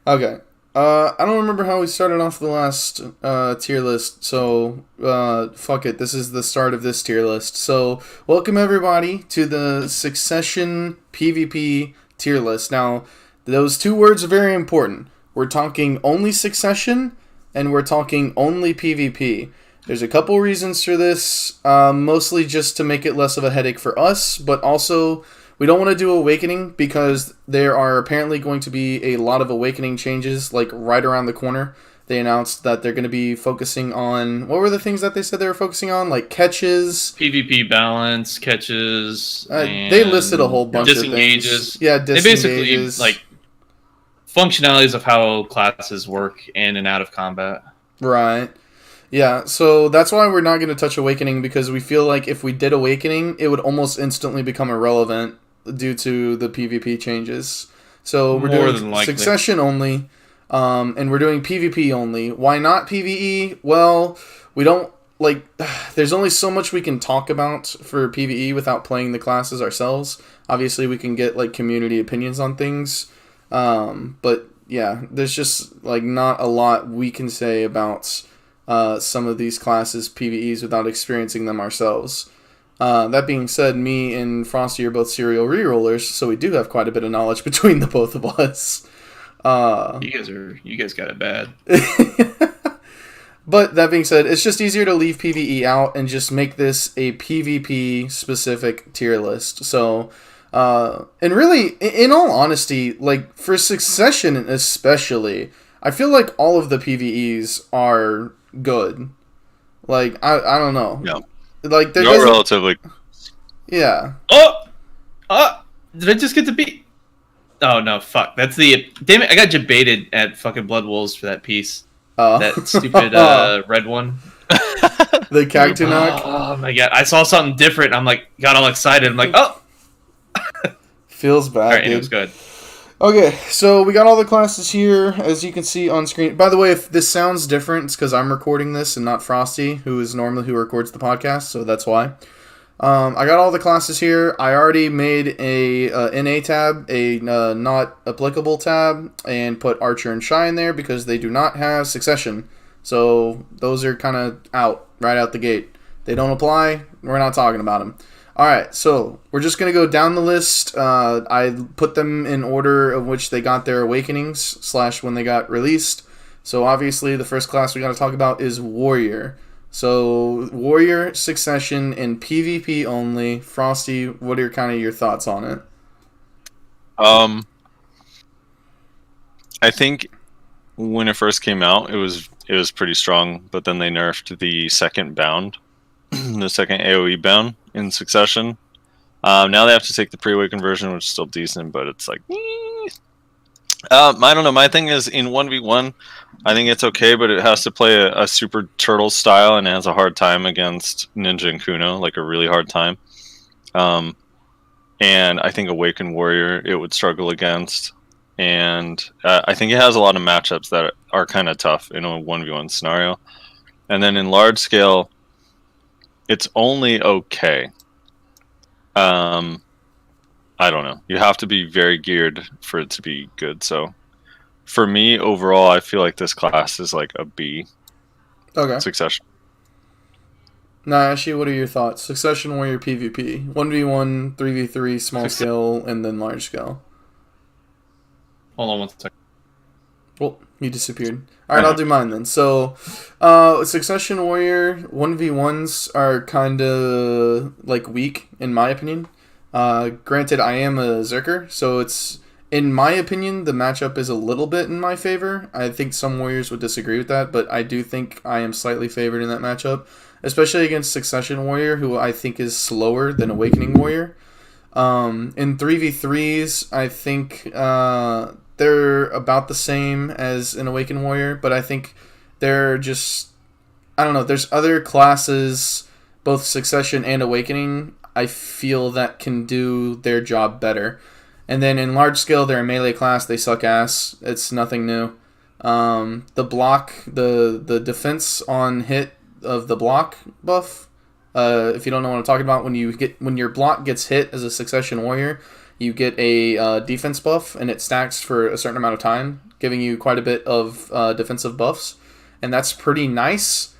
Okay. I don't remember how we started off the last tier list, so fuck it. This is the start of this tier list. So, welcome everybody to the Succession PvP tier list. Now, those two words are very important. We're talking only Succession, and we're talking only PvP. There's a couple reasons for this, mostly just to make it less of a headache for us, but also we don't want to do Awakening because there are apparently going to be a lot of Awakening changes, like right around the corner. They announced that they're going to be focusing on, what were the things that they said they were focusing on? Like catches. PvP balance, catches, and They listed a whole bunch of disengages. things. Yeah, They basically disengages. like functionalities of how classes work in and out of combat. Right. Yeah, so that's why we're not going to touch Awakening, because we feel like if we did Awakening, it would almost instantly become irrelevant due to the PvP changes. So we're More doing than likely. Succession only, and we're doing PvP only. Why not PvE? Well, we don't, like, there's only so much we can talk about for PvE without playing the classes ourselves. Obviously, we can get, like, community opinions on things, but yeah, there's just, like, not a lot we can say about some of these classes PvEs without experiencing them ourselves. That being said, me and Frosty are both serial rerollers, so we do have quite a bit of knowledge between the both of us. You guys got it bad. But that being said, it's just easier to leave PvE out and just make this a PvP specific tier list. So, and really, in all honesty, like for Succession especially, I feel like all of the PvEs are good. Like I don't know. Yeah. Like there You're relatively. Yeah. Did I just get to beat? Oh no, fuck. That's the damn it. I got debated at fucking Blood Wolves for that piece. That stupid red one. The Cactunock. Oh my god, I saw something different. I'm like, got all excited. I'm like, oh. Feels bad. All right, dude. it was good. Okay, so we got all the classes here, as you can see on screen. By the way, if this sounds different, it's because I'm recording this and not Frosty, who records the podcast, so that's why. I got all the classes here. I already made a NA tab, a not applicable tab, and put Archer and Shy in there because they do not have Succession. So those are kind of out, right out the gate. They don't apply, we're not talking about them. Alright, so we're just going to go down the list. I put them in order of which they got their awakenings / when they got released. So obviously the first class we got to talk about is Warrior. So Warrior, Succession, and PvP only. Frosty, what are kind of your thoughts on it? I think when it first came out, it was pretty strong, but then they nerfed the second bound, the second AoE bound in Succession. Now they have to take the pre-awakened version, which is still decent, but it's like, I don't know. My thing is in 1v1, I think it's okay, but it has to play a super turtle style, and it has a hard time against Ninja and Kuno, like a really hard time. And I think Awakened Warrior it would struggle against, and I think it has a lot of matchups that are kind of tough in a 1v1 scenario. And then in large scale, it's only okay. I don't know. You have to be very geared for it to be good. So for me, overall, I feel like this class is like a B. Okay. Succession. Nashi, what are your thoughts? Succession, Warrior, PvP. 1v1, 3v3, small scale, and then large scale. Hold on one second. Well, he disappeared. Alright, I'll do mine then. So, Succession Warrior 1v1s are kind of, like, weak, in my opinion. Granted, I am a Zerker, so it's, in my opinion, the matchup is a little bit in my favor. I think some Warriors would disagree with that, but I do think I am slightly favored in that matchup, especially against Succession Warrior, who I think is slower than Awakening Warrior. In 3v3s, I think they're about the same as an Awakened Warrior, but I think they're just, I don't know, there's other classes, both Succession and Awakening, I feel that can do their job better. And then in large scale, they're a melee class, they suck ass, it's nothing new. The block, the defense on hit of the block buff, if you don't know what I'm talking about, when your block gets hit as a Succession Warrior, you get a defense buff, and it stacks for a certain amount of time, giving you quite a bit of defensive buffs, and that's pretty nice.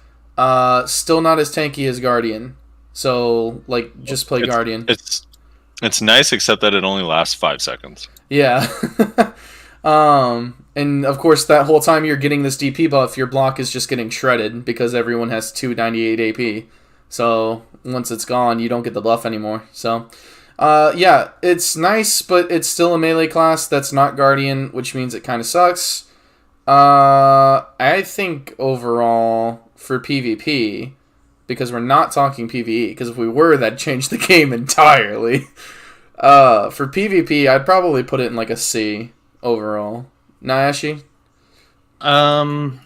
Still not as tanky as Guardian, so like just play Guardian. It's nice, except that it only lasts 5 seconds. Yeah. And of course, that whole time you're getting this DP buff, your block is just getting shredded because everyone has 298 AP. So once it's gone, you don't get the buff anymore. So, yeah, it's nice, but it's still a melee class that's not Guardian, which means it kind of sucks. I think overall for PvP, because we're not talking PvE, because if we were, that'd change the game entirely. For PvP, I'd probably put it in like a C overall. Nyashi? Well,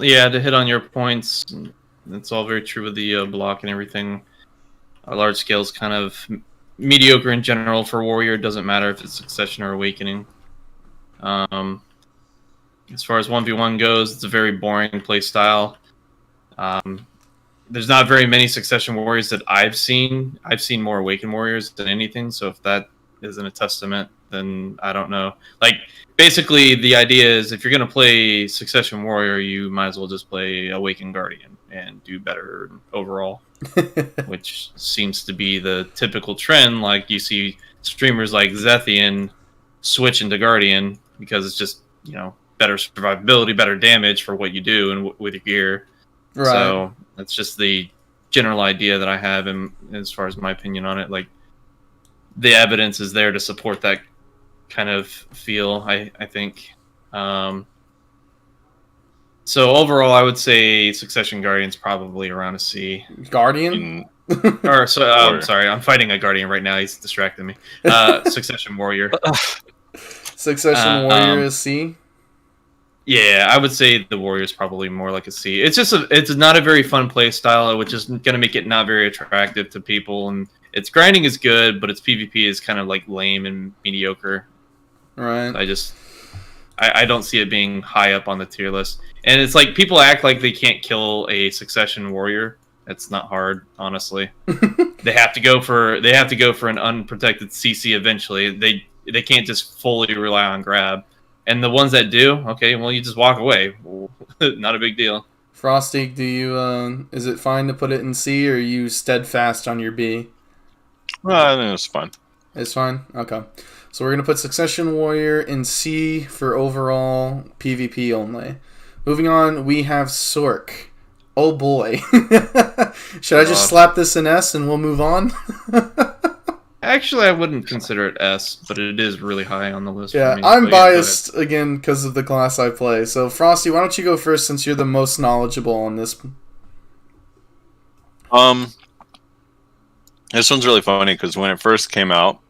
yeah, to hit on your points, it's all very true with the block and everything. Large scale is kind of mediocre in general for Warrior. It doesn't matter if it's Succession or Awakening. As far as 1v1 goes, it's a very boring play style. There's not very many Succession Warriors that I've seen. I've seen more Awakened Warriors than anything, so if that isn't a testament, then I don't know. Like, basically, the idea is if you're going to play Succession Warrior, you might as well just play Awakened Guardian and do better overall, which seems to be the typical trend. Like, you see streamers like Zethian switch into Guardian because it's just, better survivability, better damage for what you do and with your gear. Right. So that's just the general idea that I have, and as far as my opinion on it, like, the evidence is there to support that kind of feel, I think. So overall, I would say Succession Guardian's probably around a C. Guardian? I'm sorry, I'm fighting a Guardian right now. He's distracting me. Succession Warrior. Succession Warrior is C? Yeah, I would say the Warrior's probably more like a C. It's just it's not a very fun play style, which is going to make it not very attractive to people. And its grinding is good, but its PvP is kind of like lame and mediocre. Right. I don't see it being high up on the tier list. And it's like people act like they can't kill a Succession Warrior. It's not hard, honestly. They have to go for an unprotected CC eventually. They can't just fully rely on grab. And the ones that do, okay, well, you just walk away. Not a big deal. Frosty, do you is it fine to put it in C, or are you steadfast on your B? I think it's fine. It's fine? Okay. So we're going to put Succession Warrior in C for overall PvP only. Moving on, we have Sorc. Oh boy. Should I just slap this in S and we'll move on? Actually, I wouldn't consider it S, but it is really high on the list. Yeah, for me. I'm biased again because of the class I play. So Frosty, why don't you go first since you're the most knowledgeable on this? This one's really funny because when it first came out,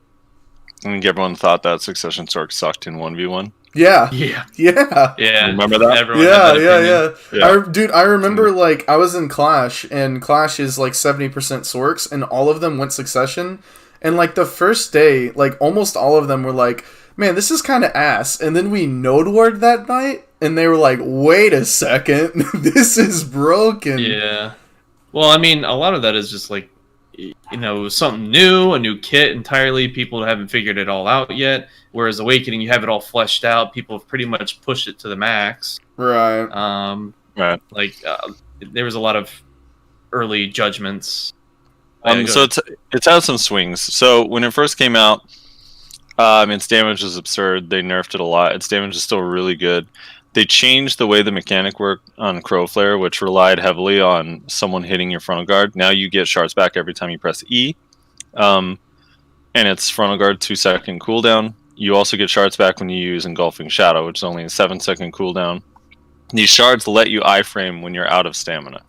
I think everyone thought that Succession Sorc sucked in 1v1. Yeah. Remember that? Everyone Yeah. I remember, like, I was in Clash, and Clash is, like, 70% Sorcs, and all of them went Succession. And, like, the first day, like, almost all of them were like, man, this is kind of ass. And then we Node Warred that night, and they were like, wait a second, this is broken. Yeah. Well, I mean, a lot of that is just, like, something new, a new kit entirely. People haven't figured it all out yet. Whereas Awakening, you have it all fleshed out. People have pretty much pushed it to the max. Right. Right. Like, there was a lot of early judgments. So it's had some swings. So when it first came out, its damage was absurd. They nerfed it a lot. Its damage is still really good. They changed the way the mechanic worked on Crowflare, which relied heavily on someone hitting your frontal guard. Now you get shards back every time you press E. And it's frontal guard 2-second cooldown. You also get shards back when you use Engulfing Shadow, which is only a 7-second cooldown. These shards let you iframe when you're out of stamina.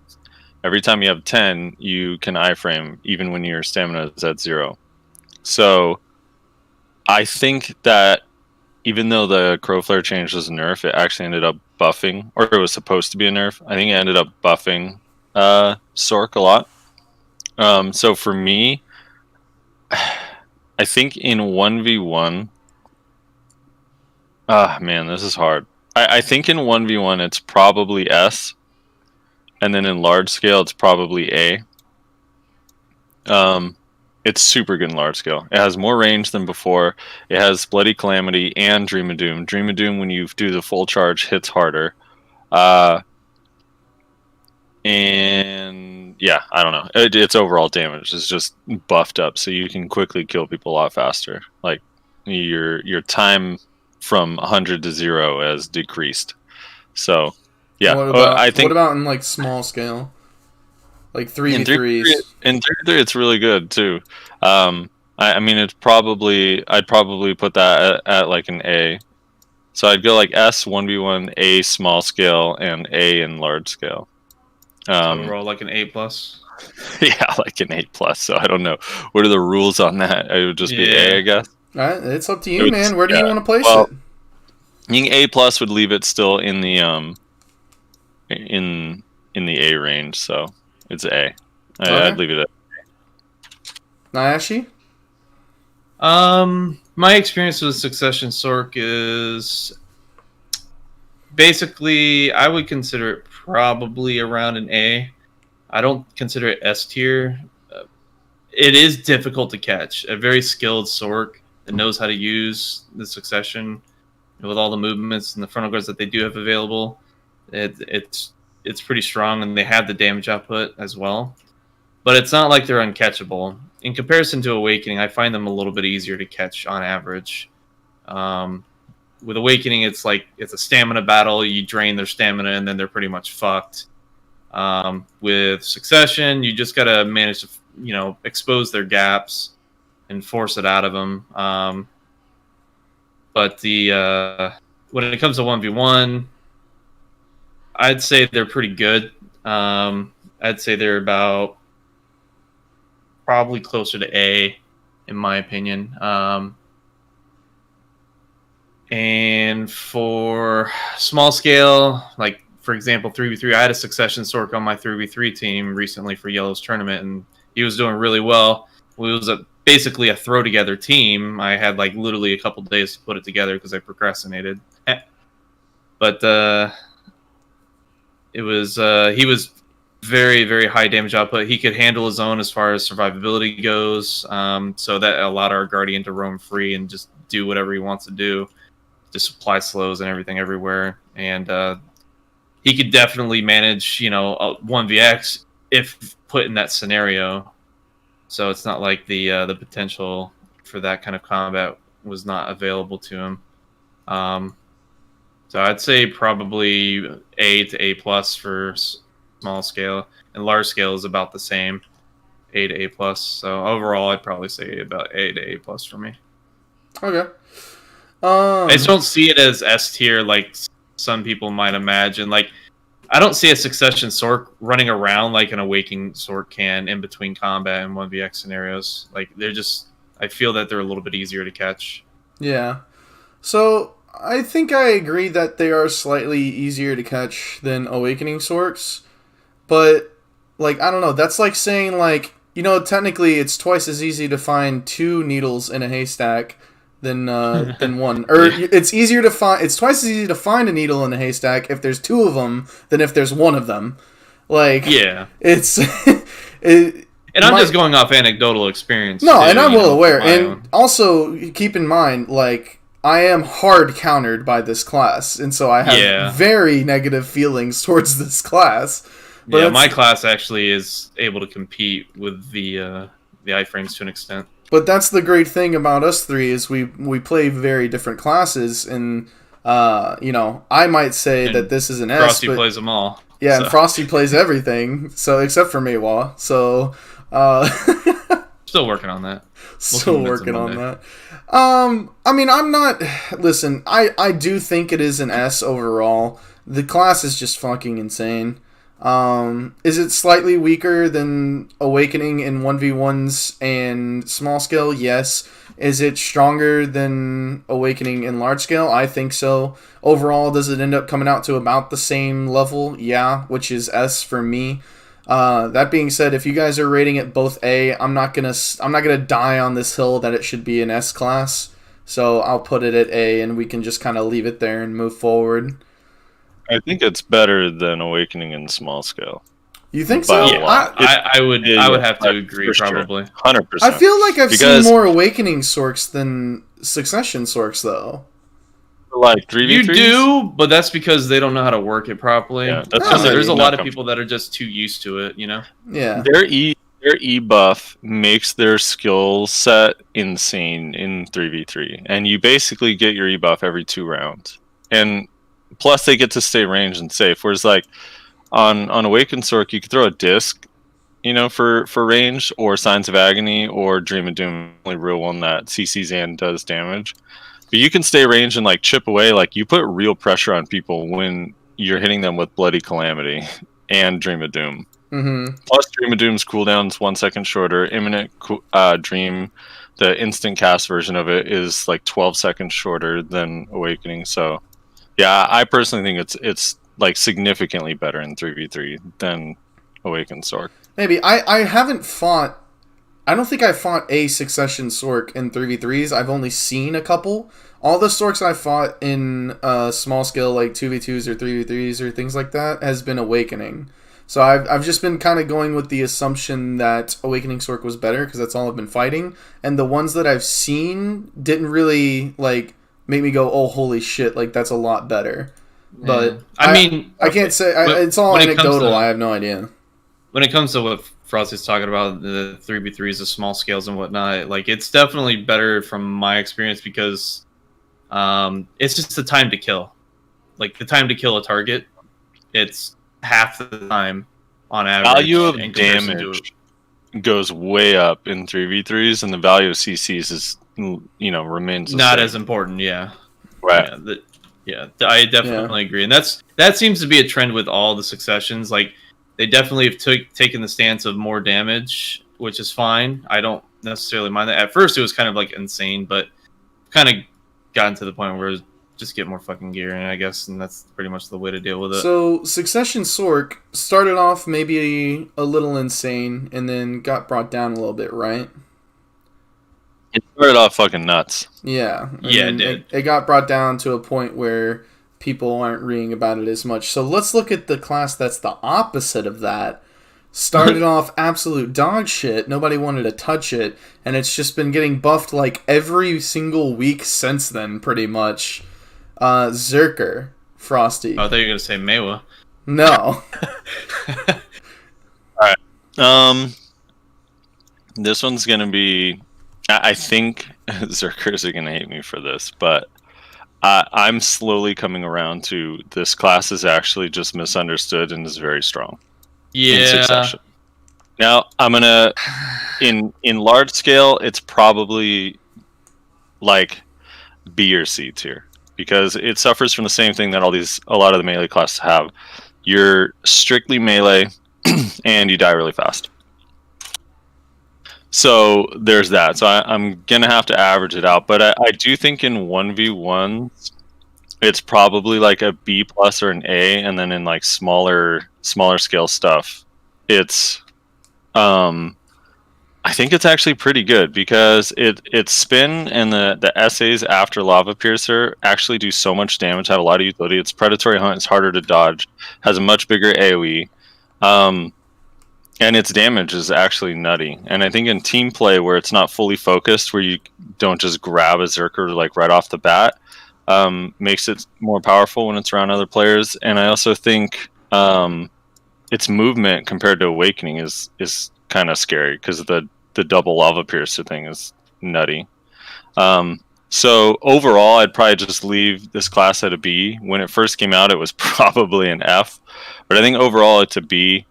Every time you have 10, you can iframe, even when your stamina is at 0. So I think that even though the Crowflare change was a nerf, it actually ended up buffing, or it was supposed to be a nerf. I think it ended up buffing Sorc a lot. So for me, I think in 1v1... man, this is hard. I think in 1v1 it's probably S, and then in large scale it's probably A. it's super good in large scale. It has more range than before. It has Bloody Calamity and Dream of Doom. Dream of Doom, when you do the full charge, hits harder. And yeah, I don't know. Its overall damage is just buffed up, so you can quickly kill people a lot faster. Like your time from 100 to 0 has decreased. So yeah, what about in like small scale, like 3v3s? In 3v3, it's really good too. I mean, I'd probably put that at like an A. So I'd go like S 1v1, A small scale, and A in large scale. Overall, like an A+. Yeah, like an A+. So I don't know. What are the rules on that? It would just be A, I guess. All right, it's up to you, man. Where do you want to place it? Being A+ would leave it still in the in the A range, so it's A. Okay. I'd leave it at Nyashi? My experience with Succession Sorc is basically, I would consider it probably around an A. I don't consider it S tier. It is difficult to catch. A very skilled Sorc that knows how to use the Succession with all the movements and the frontal guards that they do have available. It's pretty strong, and they have the damage output as well. But it's not like they're uncatchable. In comparison to Awakening, I find them a little bit easier to catch on average. With Awakening, it's like it's a stamina battle. You drain their stamina, and then they're pretty much fucked. With Succession, you just gotta manage to, expose their gaps and force it out of them. But when it comes to 1v1, I'd say they're pretty good. I'd say they're about probably closer to A, in my opinion. And for small scale, like for example 3v3, I had a Succession Sorc on my 3v3 team recently for Yellow's tournament, and he was doing really well. It was basically a throw together team. I had like literally a couple days to put it together because I procrastinated. But he was very, very high damage output. He could handle his own as far as survivability goes, so that allowed our Guardian to roam free and just do whatever he wants to do, just supply slows and everything everywhere. And he could definitely manage, a 1vx if put in that scenario. So it's not like the potential for that kind of combat was not available to him. So I'd say probably A to A+ for small scale, and large scale is about the same, A to A+. So overall, I'd probably say about A to A+ for me. Okay. I just don't see it as S tier like some people might imagine. Like, I don't see a Succession Sorc running around like an Awakening Sorc can in between combat and 1vx scenarios. Like, I feel that they're a little bit easier to catch. Yeah. So I think I agree that they are slightly easier to catch than Awakening Sorcs. But, like, I don't know. That's like saying, like, technically it's twice as easy to find 2 needles in a haystack than one. Or it's twice as easy to find a needle in a haystack if there's 2 of them than if there's 1 of them. Like, yeah. It's... And I'm just going off anecdotal experience. No, too, and I'm well aware. And also, keep in mind, like, I am hard countered by this class, and so I have very negative feelings towards this class. But my class actually is able to compete with the iframes to an extent. But that's the great thing about us three is we play very different classes, and I might say that this is an S. Frosty plays them all. Yeah, so. And Frosty plays everything, so except for Maehwa. So still working on that. Still working on that. I mean, I'm not. Listen, I do think it is an S overall. The class is just fucking insane. Is it slightly weaker than Awakening in 1v1s and small scale? Yes. Is it stronger than Awakening in large scale? I think so. Overall, does it end up coming out to about the same level? Yeah, which is S for me. That being said, if you guys are rating it both A, I'm not gonna die on this hill that it should be an S class. So I'll put it at A, and we can just kind of leave it there and move forward. I think it's better than Awakening in small scale. You think By so? a lot. I would have to agree, for sure. probably. 100%. I feel like I've seen more Awakening Sorcs than Succession Sorcs, though. Like 3v3s? You do, but that's because they don't know how to work it properly. Yeah, that's just there's a not lot of people that are just too used to it, you know? Yeah. Their E buff makes their skill set insane in 3v3. And you basically get your E buff every 2 rounds. And plus they get to stay ranged and safe. Whereas like on Awakened Sorc, you could throw a disc, for range, or Signs of Agony, or Dream of Doom, the only real one that CCs and does damage. But you can stay ranged and like chip away. Like you put real pressure on people when you're hitting them with Bloody Calamity and Dream of Doom. Mm-hmm. Plus, Dream of Doom's cooldown's 1 second shorter. Imminent Dream, the instant cast version of it, is like 12 seconds shorter than Awakening. So, yeah, I personally think it's like significantly better in 3v3 than Awakened Sorc. Maybe. I haven't fought... I don't think I fought a Succession Sorc in 3v3s. I've only seen a couple. All the Sorcs I fought in small scale, like 2v2s or 3v3s or things like that, has been Awakening. So I've just been kind of going with the assumption that Awakening Sorc was better, because that's all I've been fighting. And the ones that I've seen didn't really, like, make me go, oh, holy shit, like, that's a lot better. Yeah. But I can't say... it's all anecdotal. I have no idea. When it comes to what Frosty's talking about, the 3v3s, the small scales and whatnot, like, it's definitely better from my experience, because it's just the time to kill. Like, the time to kill a target, it's half the time on average. Value of damage goes way up in 3v3s, and the value of CCs is, remains not as important. Yeah, right. I definitely agree, and that seems to be a trend with all the Successions. Like, they definitely have taken the stance of more damage, which is fine. I don't necessarily mind that. At first, it was kind of like insane, but kind of gotten to the point where just get more fucking gear, and I guess, and that's pretty much the way to deal with it. So, Succession Sorc started off maybe a little insane, and then got brought down a little bit, right? It started off fucking nuts. Yeah. Yeah, it did. It got brought down to a point where people aren't reading about it as much. So let's look at the class that's the opposite of that. Started off absolute dog shit. Nobody wanted to touch it, and it's just been getting buffed like every single week since then, pretty much. Zerker, Frosty. Oh, I thought you were gonna say Maehwa. No. Alright. This one's gonna be... I think Zerkers are gonna hate me for this, but I'm slowly coming around to this class is actually just misunderstood and is very strong. Yeah. In Succession. Now, I'm gonna... In large scale, it's probably like B or C tier, because it suffers from the same thing that a lot of the melee classes have. You're strictly melee, and you die really fast. So there's that. So I'm gonna have to average it out, but I do think in 1v1s, it's probably like a B plus or an A, and then in like smaller scale stuff, it's I think it's actually pretty good, because its spin and the essays after Lava Piercer actually do so much damage, have a lot of utility. Its Predatory Hunt is harder to dodge, has a much bigger AoE, and its damage is actually nutty. And I think in team play, where it's not fully focused, where you don't just grab a Zerker like right off the bat, makes it more powerful when it's around other players. And I also think its movement compared to Awakening is kind of scary, because the double Lava Piercer thing is nutty. So overall, I'd probably just leave this class at a B. When it first came out, it was probably an F, but I think overall it's a B.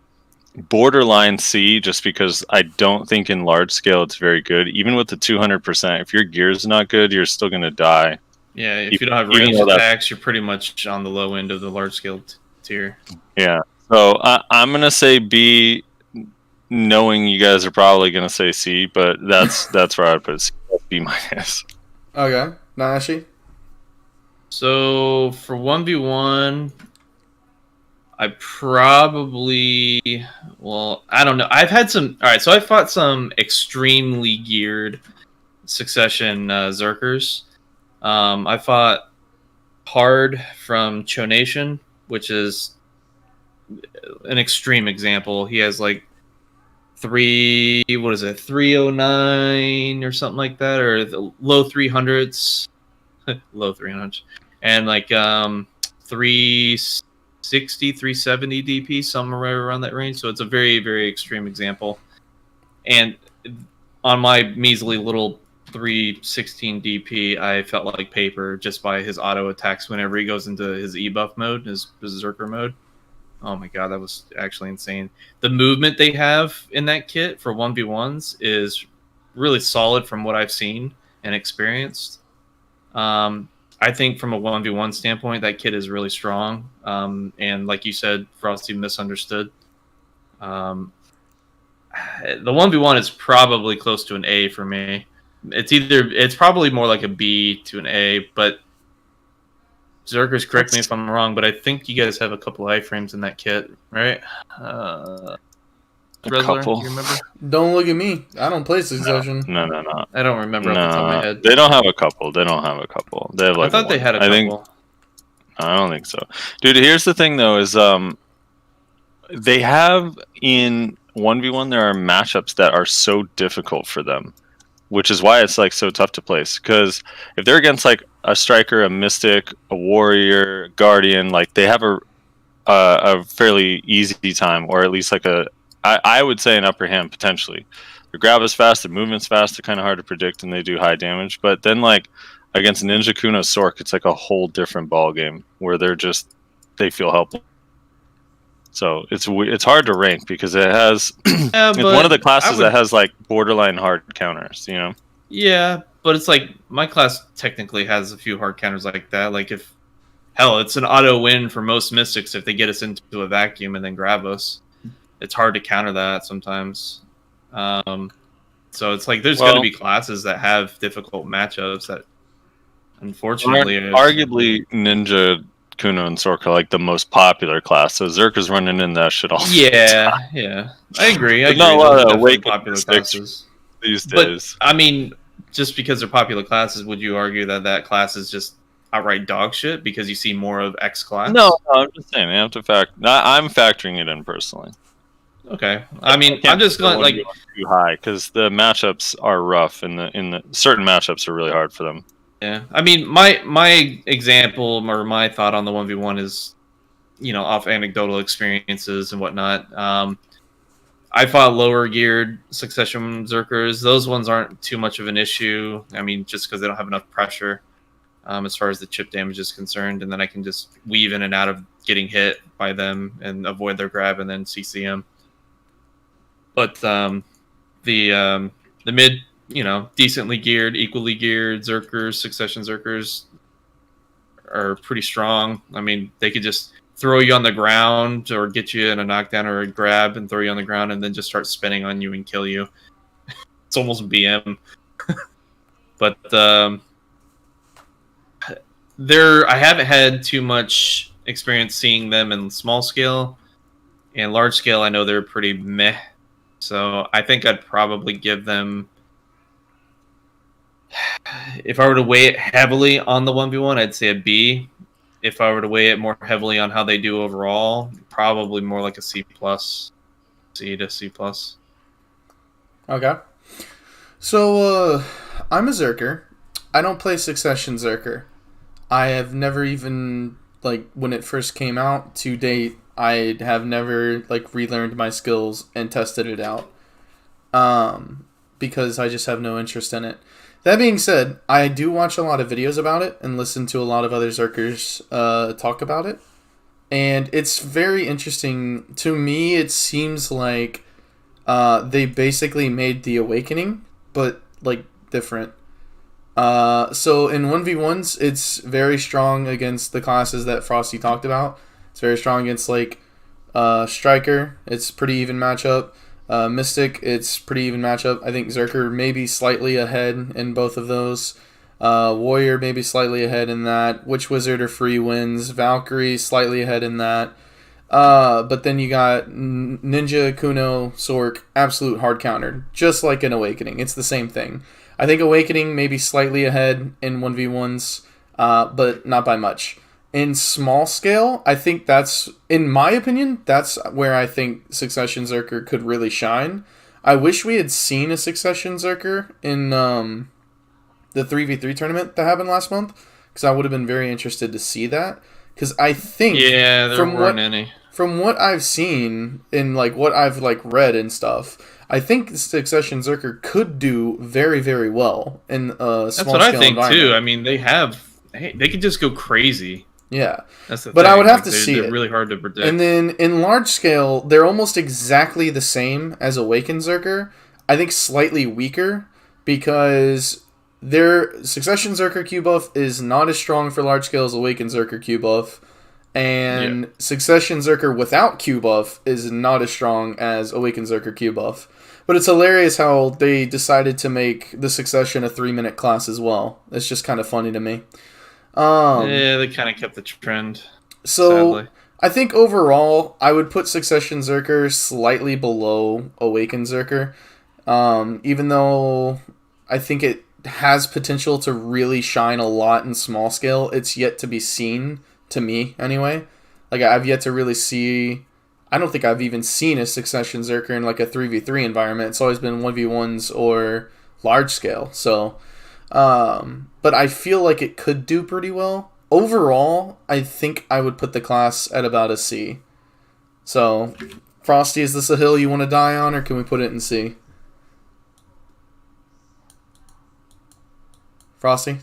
Borderline C, just because I don't think in large scale it's very good. Even with the 200%, if your gear is not good, you're still going to die. Yeah, if you don't have ranged attacks, you're pretty much on the low end of the large scale tier. Yeah, so I'm going to say B, knowing you guys are probably going to say C, but that's where I'd put C. B minus. Okay, Nanashi? So for 1v1, I probably... Well, I don't know. I've had some... Alright, so I fought some extremely geared Succession Zerkers. I fought Hard from Chonation, which is an extreme example. He has like 309 or something like that, or the low 300s, low 300s, and like 360, 370 DP, somewhere around that range. So it's a very, very extreme example. And on my measly little 316 DP, I felt like paper just by his auto attacks whenever he goes into his E-buff mode, his Berserker mode. Oh my god, that was actually insane. The movement they have in that kit for 1v1s is really solid from what I've seen and experienced. I think from a 1v1 standpoint, that kit is really strong. And like you said, Frosty misunderstood. The 1v1 is probably close to an A for me. It's probably more like a B to an A, but Zerkers, correct me if I'm wrong, but I think you guys have a couple iframes in that kit, right? A Drezler, couple. do you remember? Don't look at me. I don't play Succession. No. I don't remember off the top of my head. They don't have a couple. They have like I thought one. they had a couple. I don't think so. Dude, here's the thing though, is they have in 1v1 there are matchups that are so difficult for them, which is why it's like so tough to place. Because if they're against like a striker, a mystic, a warrior, guardian, like they have a fairly easy time, or at least like I would say an upper hand potentially. Their grab is fast, their movement's fast, they're kind of hard to predict, and they do high damage. But then like against Ninja, Kuno, Sorc, it's like a whole different ball game where they feel helpless. So it's hard to rank because it has it's one of the classes that has like borderline hard counters, you know? Yeah, but it's like my class technically has a few hard counters like that. Like it's an auto win for most mystics if they get us into a vacuum and then grab us. It's hard to counter that sometimes. So it's like there's going to be classes that have difficult matchups that unfortunately arguably Ninja, Kuno, and Sorc are like the most popular class, so Zerker's running in that shit all the time. Yeah. I agree. Not a lot of popular classes these days. But, I mean, just because they're popular classes, would you argue that class is just outright dog shit because you see more of X class? No, I'm just saying they have to I'm factoring it in personally. Okay, I mean, I'm just going like too high because the matchups are rough, and the certain matchups are really hard for them. Yeah, I mean, my example or my thought on the 1v1 is, off anecdotal experiences and whatnot. I fought lower geared Succession Zerkers. Those ones aren't too much of an issue. I mean, just because they don't have enough pressure as far as the chip damage is concerned, and then I can just weave in and out of getting hit by them and avoid their grab and then CC them. But the mid, decently geared, equally geared Zerkers, Succession Zerkers are pretty strong. I mean, they could just throw you on the ground or get you in a knockdown or a grab and throw you on the ground and then just start spinning on you and kill you. It's almost BM. But I haven't had too much experience seeing them in small scale. And large scale, I know they're pretty meh. So I think I'd probably give them, if I were to weigh it heavily on the 1v1, I'd say a B. If I were to weigh it more heavily on how they do overall, probably more like a C+, C to C+. Okay. So, I'm a Zerker. I don't play Succession Zerker. I have never even, when it first came out to date, I have never relearned my skills and tested it out because I just have no interest in it. That being said, I do watch a lot of videos about it and listen to a lot of other Zerkers talk about it. And it's very interesting. To me, it seems like they basically made the Awakening, but different. So in 1v1s, it's very strong against the classes that Frosty talked about. It's very strong against Striker. It's pretty even matchup. Mystic, it's pretty even matchup. I think Zerker maybe slightly ahead in both of those. Warrior maybe slightly ahead in that. Witch Wizard or free wins. Valkyrie slightly ahead in that. But then you got Ninja, Kuno, Sorc, absolute hard counter. Just like an Awakening. It's the same thing. I think Awakening maybe slightly ahead in 1v1s, but not by much. In small scale, I think that's, in my opinion, that's where I think Succession Zerker could really shine. I wish we had seen a Succession Zerker in the 3v3 tournament that happened last month, because I would have been very interested to see that. Because I think there weren't any. From what I've seen in like what I've like read and stuff, I think Succession Zerker could do very, very well in a small scale environment. That's what I think too. I mean, they could just go crazy. Yeah, that's the but thing. I would have to see they're it. Really hard to predict. And then in large scale, they're almost exactly the same as Awakened Zerker. I think slightly weaker because their Succession Zerker Q buff is not as strong for large scale as Awakened Zerker Q buff, and Succession Zerker without Q buff is not as strong as Awakened Zerker Q buff. But it's hilarious how they decided to make the Succession a 3-minute class as well. It's just kind of funny to me. They kind of kept the trend. So sadly. I think overall, I would put Succession Zerker slightly below Awakened Zerker, even though I think it has potential to really shine a lot in small scale. It's yet to be seen, to me anyway. Like, I've yet to really see. I don't think I've even seen a Succession Zerker in like a 3v3 environment. It's always been 1v1s or large scale. So. But I feel like it could do pretty well. Overall, I think I would put the class at about a C. So, Frosty, is this a hill you want to die on, or can we put it in C? Frosty?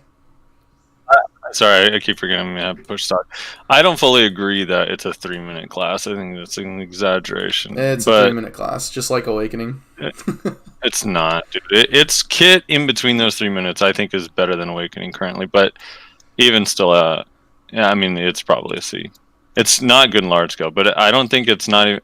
Sorry, I keep forgetting I have push start. I don't fully agree that it's a 3-minute class. I think that's an exaggeration. It's a 3-minute class, just like Awakening. It's not, dude. Its kit in between those 3 minutes, I think, is better than Awakening currently. But even still, I mean, it's probably a C. It's not good in large scale, but I don't think it's not even.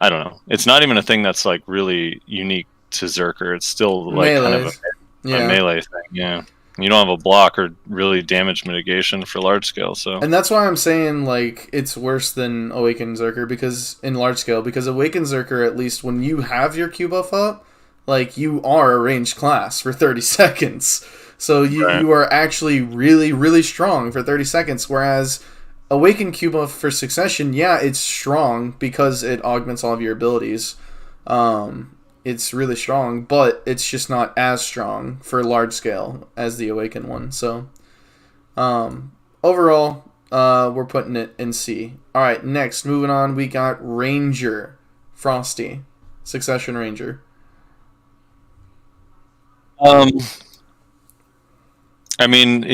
I don't know. It's not even a thing that's like really unique to Zerker. It's still like Melees. kind of a melee thing. Yeah. You don't have a block or really damage mitigation for large scale, so. And that's why I'm saying like it's worse than Awakened Zerker because in large scale, because Awakened Zerker, at least when you have your Q buff up, like you are a ranged class for 30 seconds. So you are actually really, really strong for 30 seconds. Whereas Awakened Q buff for Succession, yeah, it's strong because it augments all of your abilities. It's really strong, but it's just not as strong for large scale as the Awakened one. So, overall, we're putting it in C. All right, next, moving on, we got Ranger, Frosty, Succession Ranger. I mean,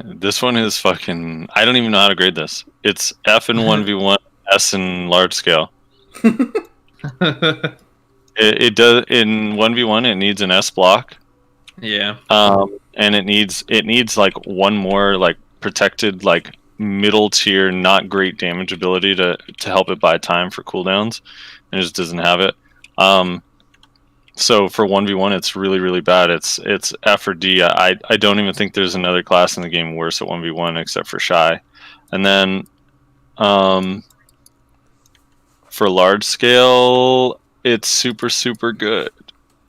this one is fucking. I don't even know how to grade this. It's F in 1v1, S in large scale. It does in 1v1. It needs an S block. Yeah. And it needs like one more like protected like middle tier, not great damage ability to help it buy time for cooldowns, and it just doesn't have it. So for 1v1, it's really, really bad. It's F or D. I don't even think there's another class in the game worse at 1v1 except for Shy. And then for large scale, it's super, super good.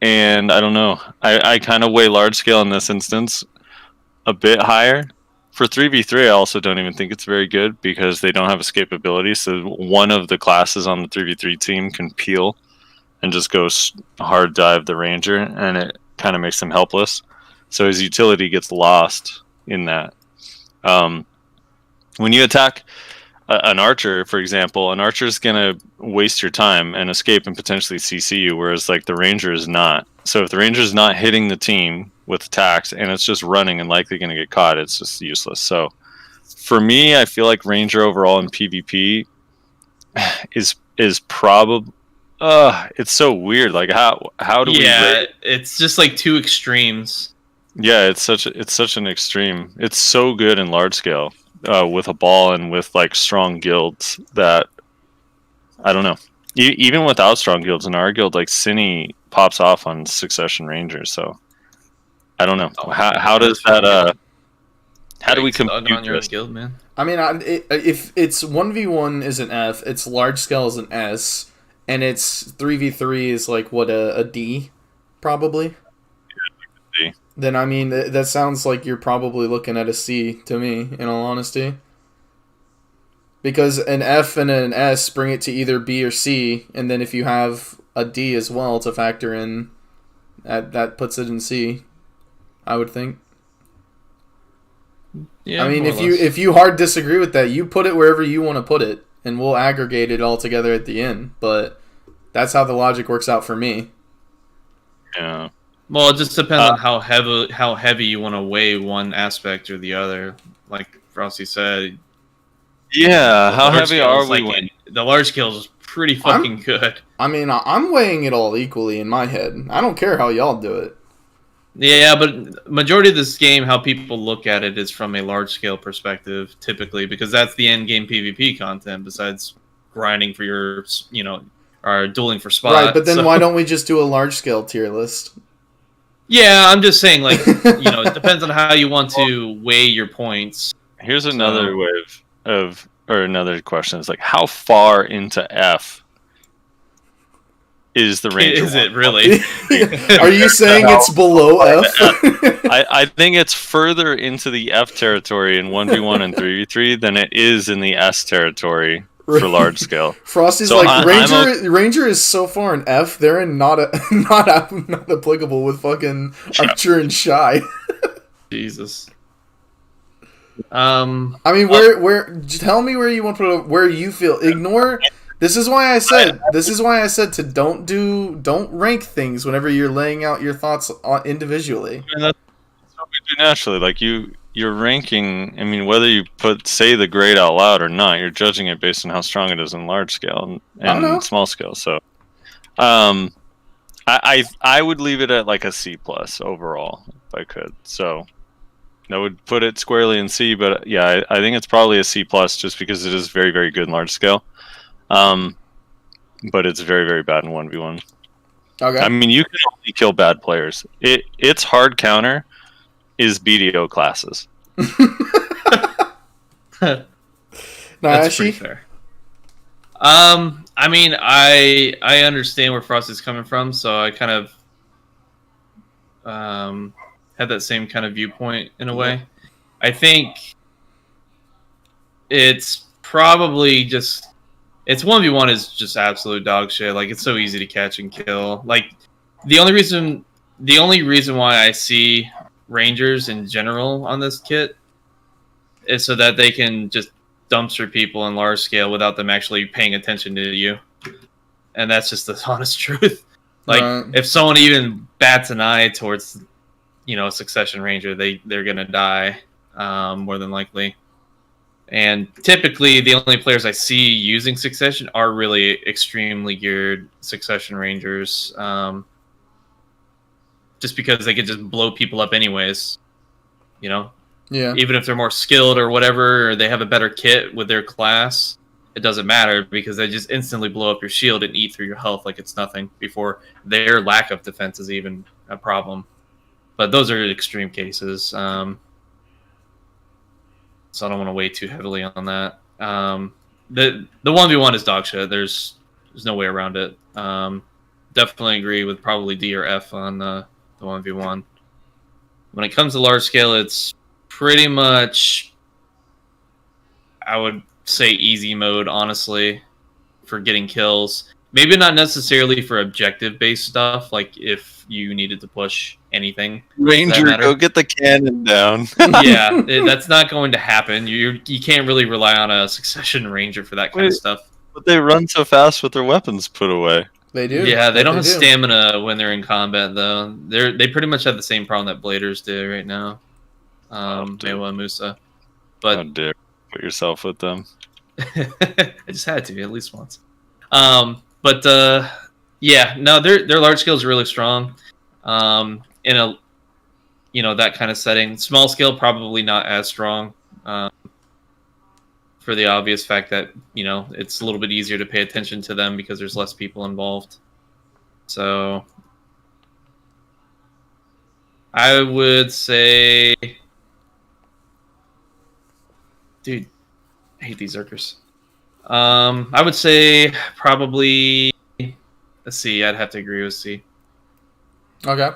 And I don't know. I kind of weigh large scale in this instance a bit higher. For 3v3, I also don't even think it's very good because they don't have escapability. So one of the classes on the 3v3 team can peel and just go hard dive the Ranger, and it kind of makes him helpless. So his utility gets lost in that. When you attack an archer, for example, an archer is going to waste your time and escape and potentially CC you, whereas like the Ranger is not. So if the Ranger is not hitting the team with attacks and it's just running and likely going to get caught, it's just useless. So for me, I feel like Ranger overall in PvP is probably. It's so weird. Like how do we? Yeah, it's just like two extremes. Yeah, it's such an extreme. It's so good in large scale with a ball and with like strong guilds that I don't know. Even without strong guilds in our guild, like Cine pops off on Succession Rangers. So I don't know how does that how do we compute on your this? guild, man? I mean, if it's 1v1 is an F, it's large scale is an S. And it's 3v3 is like, what, a D, probably? Yeah, D. Then, I mean, that sounds like you're probably looking at a C to me, in all honesty. Because an F and an S bring it to either B or C, and then if you have a D as well to factor in, that puts it in C, I would think. Yeah, I mean, more or less. if you hard disagree with that, you put it wherever you want to put it, and we'll aggregate it all together at the end. But that's how the logic works out for me. Yeah. Well, it just depends on how heavy you want to weigh one aspect or the other. Like Frosty said, Yeah, the how large heavy scale are is we? like the large scale is pretty fucking good. I mean, I'm weighing it all equally in my head. I don't care how y'all do it. Yeah, but majority of this game, how people look at it is from a large scale perspective, typically, because that's the end game PvP content. Besides grinding for your, or dueling for spots. Right, but then why don't we just do a large scale tier list? Yeah, I'm just saying, like, it depends on how you want to weigh your points. Here's another way or another question. It's like, how far into F is the Ranger? Is it really? Are you saying it's below F? I think it's further into the F territory in 1v1 and 3v3 than it is in the S territory for large scale. Frosty's So like, Ranger is so far in F, they're in not applicable with fucking Archer and Shy. Jesus. I mean, where? Tell me where you want to put it. Where you feel. Ignore. This is why I said to don't rank things whenever you're laying out your thoughts individually. And that's what we do naturally. Like you're ranking. I mean, whether you say the grade out loud or not, you're judging it based on how strong it is in large scale and small scale. So, I would leave it at like a C+ overall if I could. So. I would put it squarely in C, but yeah, I think it's probably a C+ just because it is very, very good in large scale. But it's very, very bad in 1v1. Okay. I mean, you can only kill bad players. Its hard counter is BDO classes. That's pretty fair. I mean, I understand where Frosty's coming from, so I kind of had that same kind of viewpoint in a way. I think it's probably just it's 1v1 is just absolute dog shit. Like, it's so easy to catch and kill. Like, the only reason why I see Rangers in general on this kit is so that they can just dumpster people in large scale without them actually paying attention to you. And that's just the honest truth. Like, if someone even bats an eye towards a Succession Ranger, they're gonna die, more than likely. And typically, the only players I see using Succession are really extremely geared Succession Rangers, just because they could just blow people up anyways. Yeah. Even if they're more skilled or whatever, or they have a better kit with their class, it doesn't matter because they just instantly blow up your shield and eat through your health like it's nothing before their lack of defense is even a problem. But those are extreme cases, so I don't want to weigh too heavily on that. The 1v1 is dog shit. There's no way around it. Definitely agree with probably D or F on the 1v1. When it comes to large scale, it's pretty much, I would say, easy mode, honestly, for getting kills. Maybe not necessarily for objective-based stuff, like if you needed to push anything. Ranger, go get the cannon down. Yeah, that's not going to happen. You can't really rely on a Succession Ranger for that kind of stuff. But they run so fast with their weapons put away. They do. Yeah, they don't have stamina when they're in combat, though. They pretty much have the same problem that Bladers do right now. Maehwa and Musa. But how dare put yourself with them. I just had to, at least once. But yeah, no, their large scale is really strong. In a that kind of setting. Small scale probably not as strong. For the obvious fact that it's a little bit easier to pay attention to them because there's less people involved. So I would say, dude, I hate these Zerkers. I would say probably a C. I'd have to agree with C. Okay.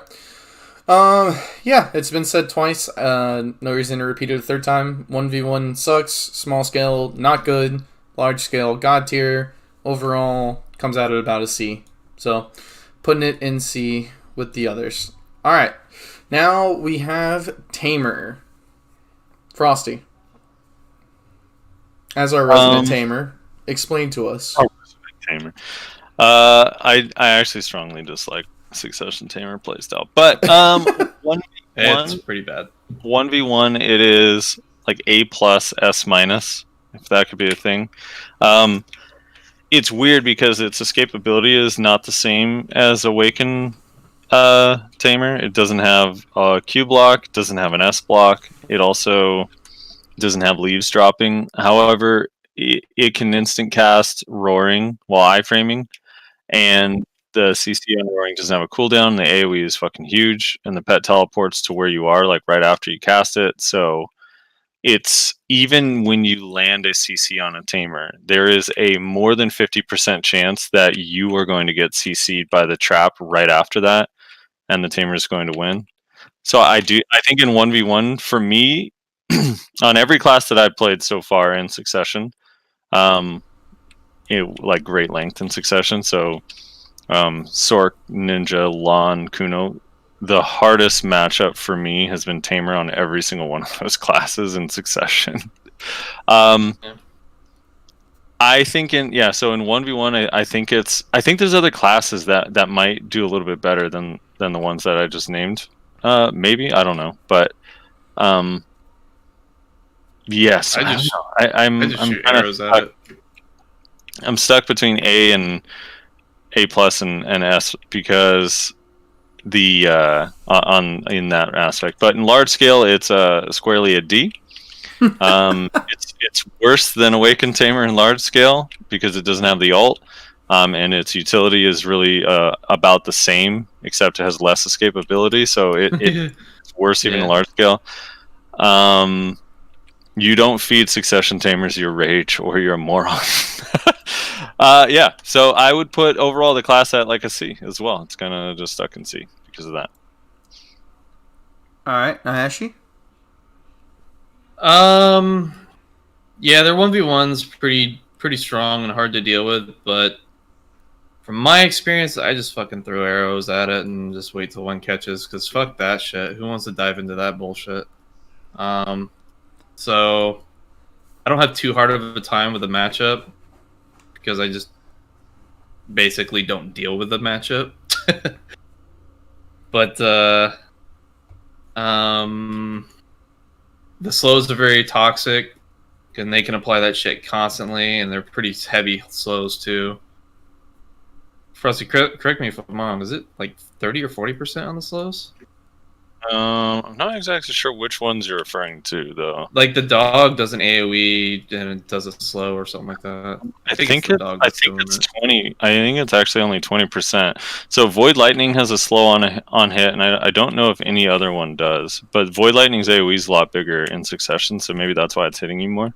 Yeah, it's been said twice. No reason to repeat it a third time. 1v1 sucks. Small scale, not good. large scale, god tier. Overall, comes out at about a C. So, putting it in C with the others. All right, now we have Tamer. Frosty, as our resident Tamer, explain to us. Tamer. I actually strongly dislike Succession Tamer playstyle, but it's pretty bad. 1v1, it is like A+, S-, if that could be a thing. It's weird because its escapability is not the same as Awaken Tamer. It doesn't have a Q block, doesn't have an S block. It also doesn't have leaves dropping. However, it can instant cast Roaring while iframing, and the CC on Roaring doesn't have a cooldown. The AoE is fucking huge, and the pet teleports to where you are like right after you cast it. So it's even when you land a CC on a Tamer, there is a more than 50% chance that you are going to get CC'd by the trap right after that, and the Tamer is going to win. So I think in 1v1, for me, on every class that I've played so far in Succession, like great length in Succession, so Sorc, Ninja, Lahn, Kuno, the hardest matchup for me has been Tamer on every single one of those classes in Succession. I think so in 1v1, I think there's other classes that might do a little bit better than the ones that I just named. Maybe, I don't know, but yes, I'm shoot arrows at it. I'm stuck between A and A+ and S because the in that aspect, but in large scale, it's squarely a D. It's worse than Awakened Tamer in large scale because it doesn't have the ult, and its utility is really about the same, except it has less escapability, so it's worse even in large scale. You don't feed Succession Tamers your rage, or you're a moron. So I would put overall the class at like a C as well. It's kind of just stuck in C because of that. All right, Ayashi? Yeah, their 1v1's pretty strong and hard to deal with, but from my experience, I just fucking throw arrows at it and just wait till one catches, because fuck that shit. Who wants to dive into that bullshit? So I don't have too hard of a time with the matchup because I just basically don't deal with the matchup. But the slows are very toxic, and they can apply that shit constantly, and they're pretty heavy slows too. Frosty, correct me if I'm wrong. Is it like 30 or 40% on the slows? I'm not exactly sure which ones you're referring to, though. Like the dog does an AoE and it does a slow or something like that. I think it's 20. I think it's actually only 20%. So Void Lightning has a slow on hit, and I don't know if any other one does. But Void Lightning's AoE is a lot bigger in Succession, so maybe that's why it's hitting you more.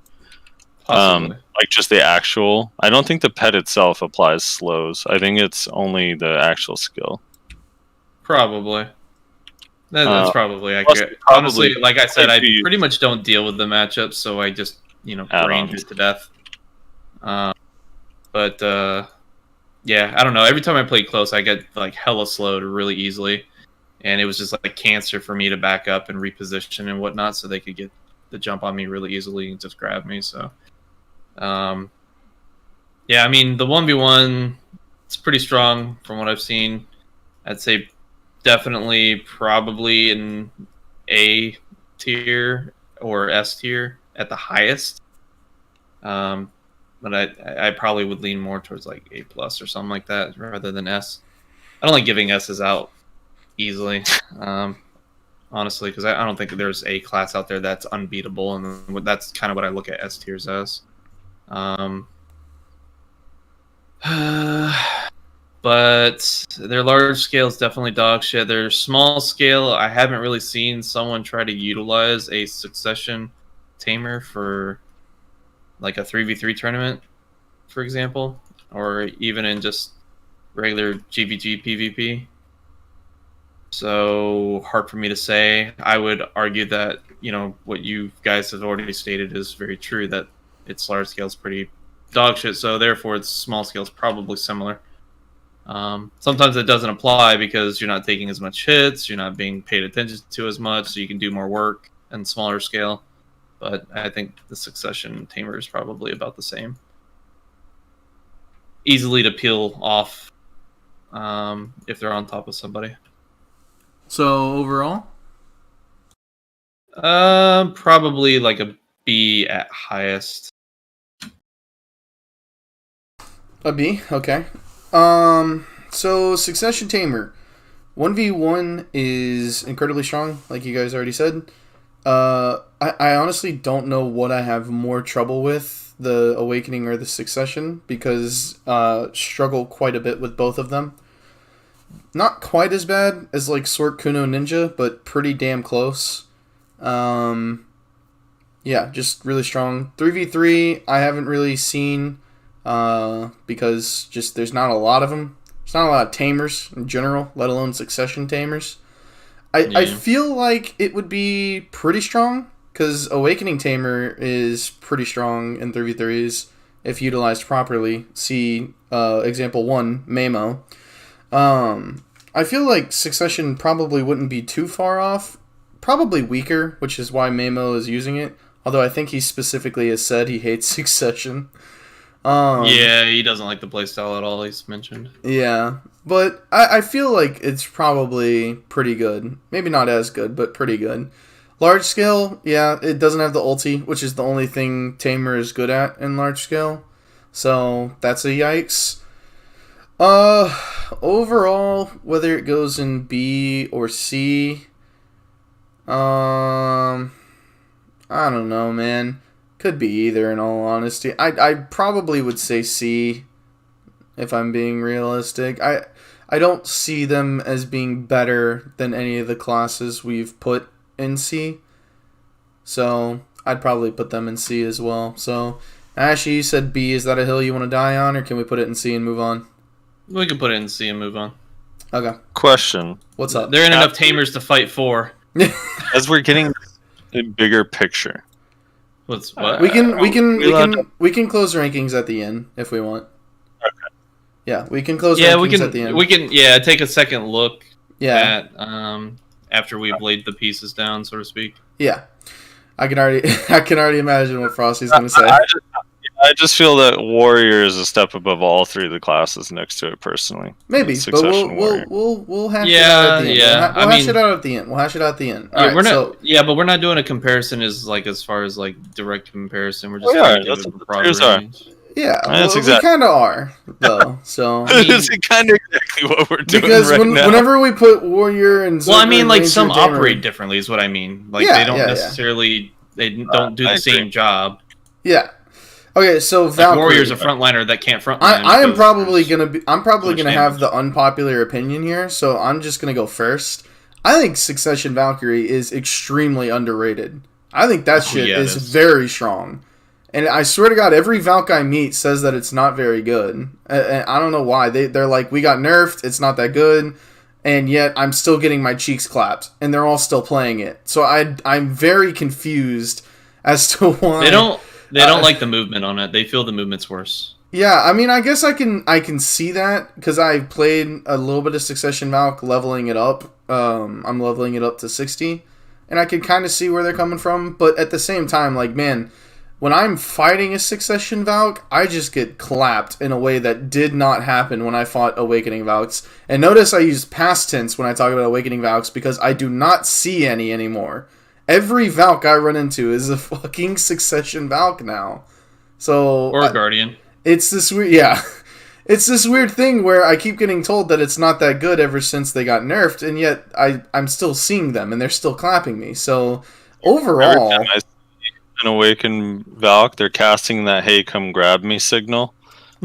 Possibly. Like just the actual. I don't think the pet itself applies slows. I think it's only the actual skill. Probably. That's probably accurate. Honestly, like I said, I pretty much don't deal with the matchups, so I just, range it to death. Yeah, I don't know. Every time I play close, I get like hella slowed really easily, and it was just like cancer for me to back up and reposition and whatnot, so they could get the jump on me really easily and just grab me. So, I mean, the 1v1, it's pretty strong from what I've seen. I'd say definitely probably in A tier or S tier at the highest. But I probably would lean more towards like A+ or something like that rather than S. I don't like giving S's out easily, honestly, because I don't think there's a class out there that's unbeatable, and that's kind of what I look at S tiers as. But their large scale is definitely dog shit. Their small scale, I haven't really seen someone try to utilize a Succession Tamer for like a 3v3 tournament, for example, or even in just regular GVG PvP. So hard for me to say. I would argue that, what you guys have already stated is very true, that its large scale is pretty dog shit. So therefore, its small scale is probably similar. Sometimes it doesn't apply because you're not taking as much hits, you're not being paid attention to as much, so you can do more work in smaller scale. But I think the Succession Tamer is probably about the same. Easily to peel off if they're on top of somebody. So overall, probably like a B at highest. a B. Okay. So Succession Tamer, 1v1 is incredibly strong, like you guys already said. I honestly don't know what I have more trouble with, the Awakening or the Succession, because struggle quite a bit with both of them. Not quite as bad as like Sorc, Kuno, Ninja, but pretty damn close. Yeah, just really strong. 3v3, I haven't really seen, because just there's not a lot of them. There's not a lot of Tamers in general, let alone Succession Tamers. I feel like it would be pretty strong, because Awakening Tamer is pretty strong in 3v3s if utilized properly. See example 1, Maehwa. I feel like Succession probably wouldn't be too far off. Probably weaker, which is why Maehwa is using it. Although I think he specifically has said he hates Succession. Yeah, he doesn't like the playstyle at all, he's mentioned. Yeah, but I feel like it's probably pretty good. Maybe not as good, but pretty good. Large scale, yeah, it doesn't have the ulti, which is the only thing Tamer is good at in large scale. So that's a yikes. Overall, whether it goes in B or C, I don't know, man. Could be either, in all honesty. I probably would say C, if I'm being realistic. I don't see them as being better than any of the classes we've put in C. So I'd probably put them in C as well. So Ashy, you said B. Is that a hill you want to die on, or can we put it in C and move on? We can put it in C and move on. Okay. Question. What's up? There ain't enough Tamers to fight for. As we're getting a bigger picture. What's what? We can close rankings at the end if we want. Okay. Yeah, we can close rankings at the end. We can take a second look at after we've laid the pieces down, so to speak. Yeah. I can already imagine what Frosty's going to say. I just feel that Warrior is a step above all three of the classes next to it, personally. Maybe, but we'll hash it out at the end. Yeah, We'll hash it out at the end. We'll hash it out at the end. Yeah, but we're not doing a comparison as far as like direct comparison. We're just trying to give it a broad range. Yeah, we kind of are, though. So it's kind of exactly what we're doing because now. Whenever we put Warrior and Zerker, I mean, like some operate differently is what I mean. Like they don't necessarily they don't do the same job. Yeah. Okay, so Valkyrie. Like Warrior's a frontliner that can't frontline. I'm probably gonna have the unpopular opinion here, so I'm just gonna go first. I think Succession Valkyrie is extremely underrated. I think that shit is very strong. And I swear to God, every Valk I meet says that it's not very good. And I don't know why. They're like, we got nerfed, it's not that good, and yet I'm still getting my cheeks clapped, and they're all still playing it. So I'm very confused as to why... They don't like the movement on it. They feel the movement's worse. Yeah, I mean, I guess I can see that, because I played a little bit of Succession Valk, leveling it up. I'm leveling it up to 60, and I can kind of see where they're coming from, but at the same time, like, man... When I'm fighting a Succession Valk, I just get clapped in a way that did not happen when I fought Awakening Valks. And notice I use past tense when I talk about Awakening Valks because I do not see any anymore. Every Valk I run into is a fucking Succession Valk now. So or a Guardian. It's this weird, it's this weird thing where I keep getting told that it's not that good ever since they got nerfed, and yet I'm still seeing them and they're still clapping me. So overall, an Awakened Valk, they're casting that "Hey, come grab me" signal.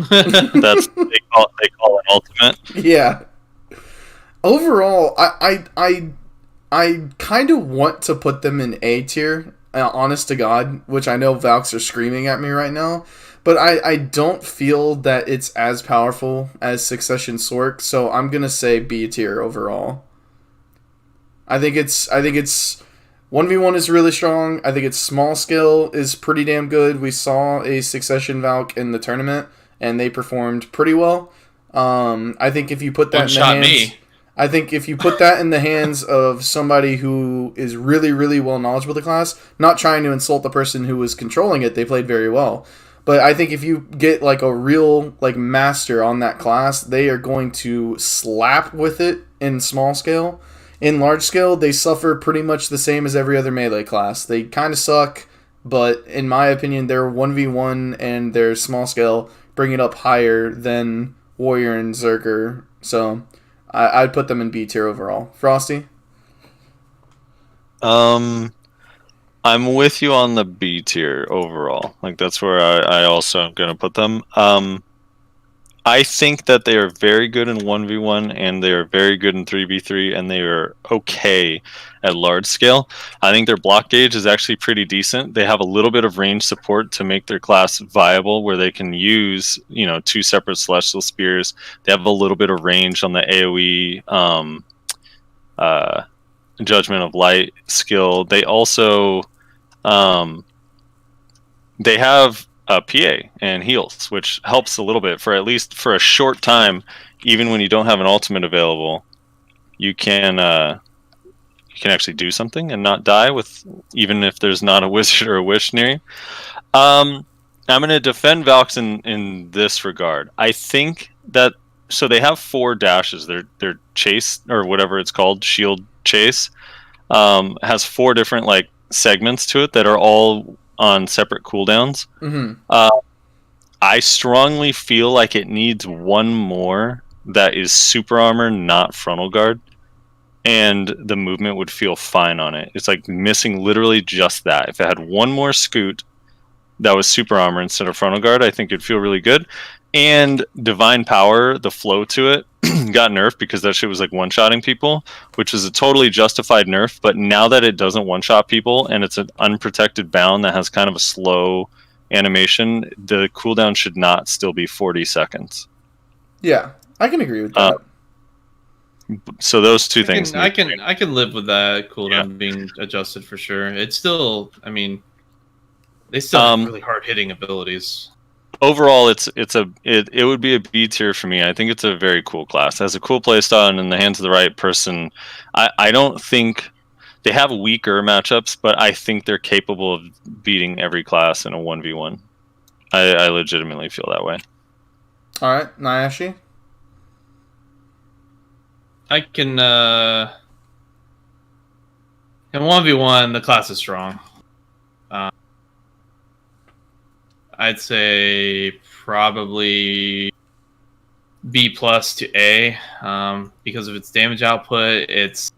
That's they call it ultimate. Yeah. Overall, I kind of want to put them in A tier, honest to God, which I know Valks are screaming at me right now, but I don't feel that it's as powerful as Succession Sorc, so I'm gonna say B tier overall. I think it's 1v1 is really strong. I think its small scale is pretty damn good. We saw a Succession Valk in the tournament, and they performed pretty well. I think if you put that I think if you put that in the hands of somebody who is really, really well knowledgeable of the class, not trying to insult the person who was controlling it, they played very well. But I think if you get like a real like master on that class, they are going to slap with it in small scale. In large scale, they suffer pretty much the same as every other melee class. They kind of suck, but in my opinion, their 1v1 and their small scale bring it up higher than Warrior and Zerker. So I'd put them in B tier overall. Frosty? I'm with you on the B tier overall. Like that's where I also am going to put them. I think that they are very good in 1v1 and they are very good in 3v3 and they are okay at large scale. I think their block gauge is actually pretty decent. They have a little bit of range support to make their class viable where they can use, 2 separate celestial spears. They have a little bit of range on the AoE Judgment of Light skill. They also they have PA and heals, which helps a little bit for at least for a short time. Even when you don't have an ultimate available, you can actually do something and not die with, even if there's not a wizard or a witch near you. I'm going to defend Valks in this regard. I think that so they have 4 dashes. Their chase or whatever it's called, shield chase, has 4 different like segments to it that are all on separate cooldowns. I strongly feel like it needs one more that is super armor, not frontal guard, and the movement would feel fine on it. It's like missing literally just that. If it had one more scoot that was super armor instead of frontal guard, I think it'd feel really good. And Divine Power, the flow to it, got nerfed because that shit was like one-shotting people, which was a totally justified nerf. But now that it doesn't one-shot people and it's an unprotected bound that has kind of a slow animation, the cooldown should not still be 40 seconds. Yeah, I can agree with that. So those two things. I can live with that cooldown being adjusted for sure. It's still, I mean, they still have really hard hitting abilities. Overall, it would be a B tier for me. I think it's a very cool class. It has a cool playstyle, and in the hands of the right person, I don't think they have weaker matchups, but I think they're capable of beating every class in a 1v1. I legitimately feel that way. All right, Nyashi? I can in 1v1 the class is strong. I'd say probably B plus to A because of its damage output. It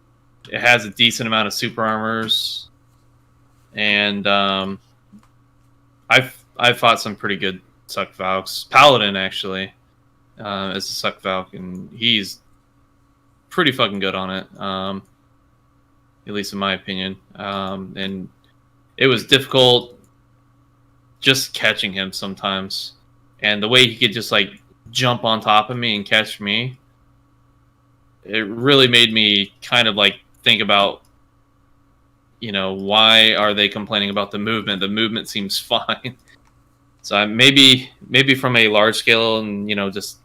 has a decent amount of super armors, and I've fought some pretty good Suck Valks. Paladin actually is a Suck Valk, and he's pretty fucking good on it, at least in my opinion. And it was difficult just catching him sometimes, and the way he could just like jump on top of me and catch me, it really made me kind of like think about, why are they complaining about the movement? The movement seems fine. So maybe from a large scale and just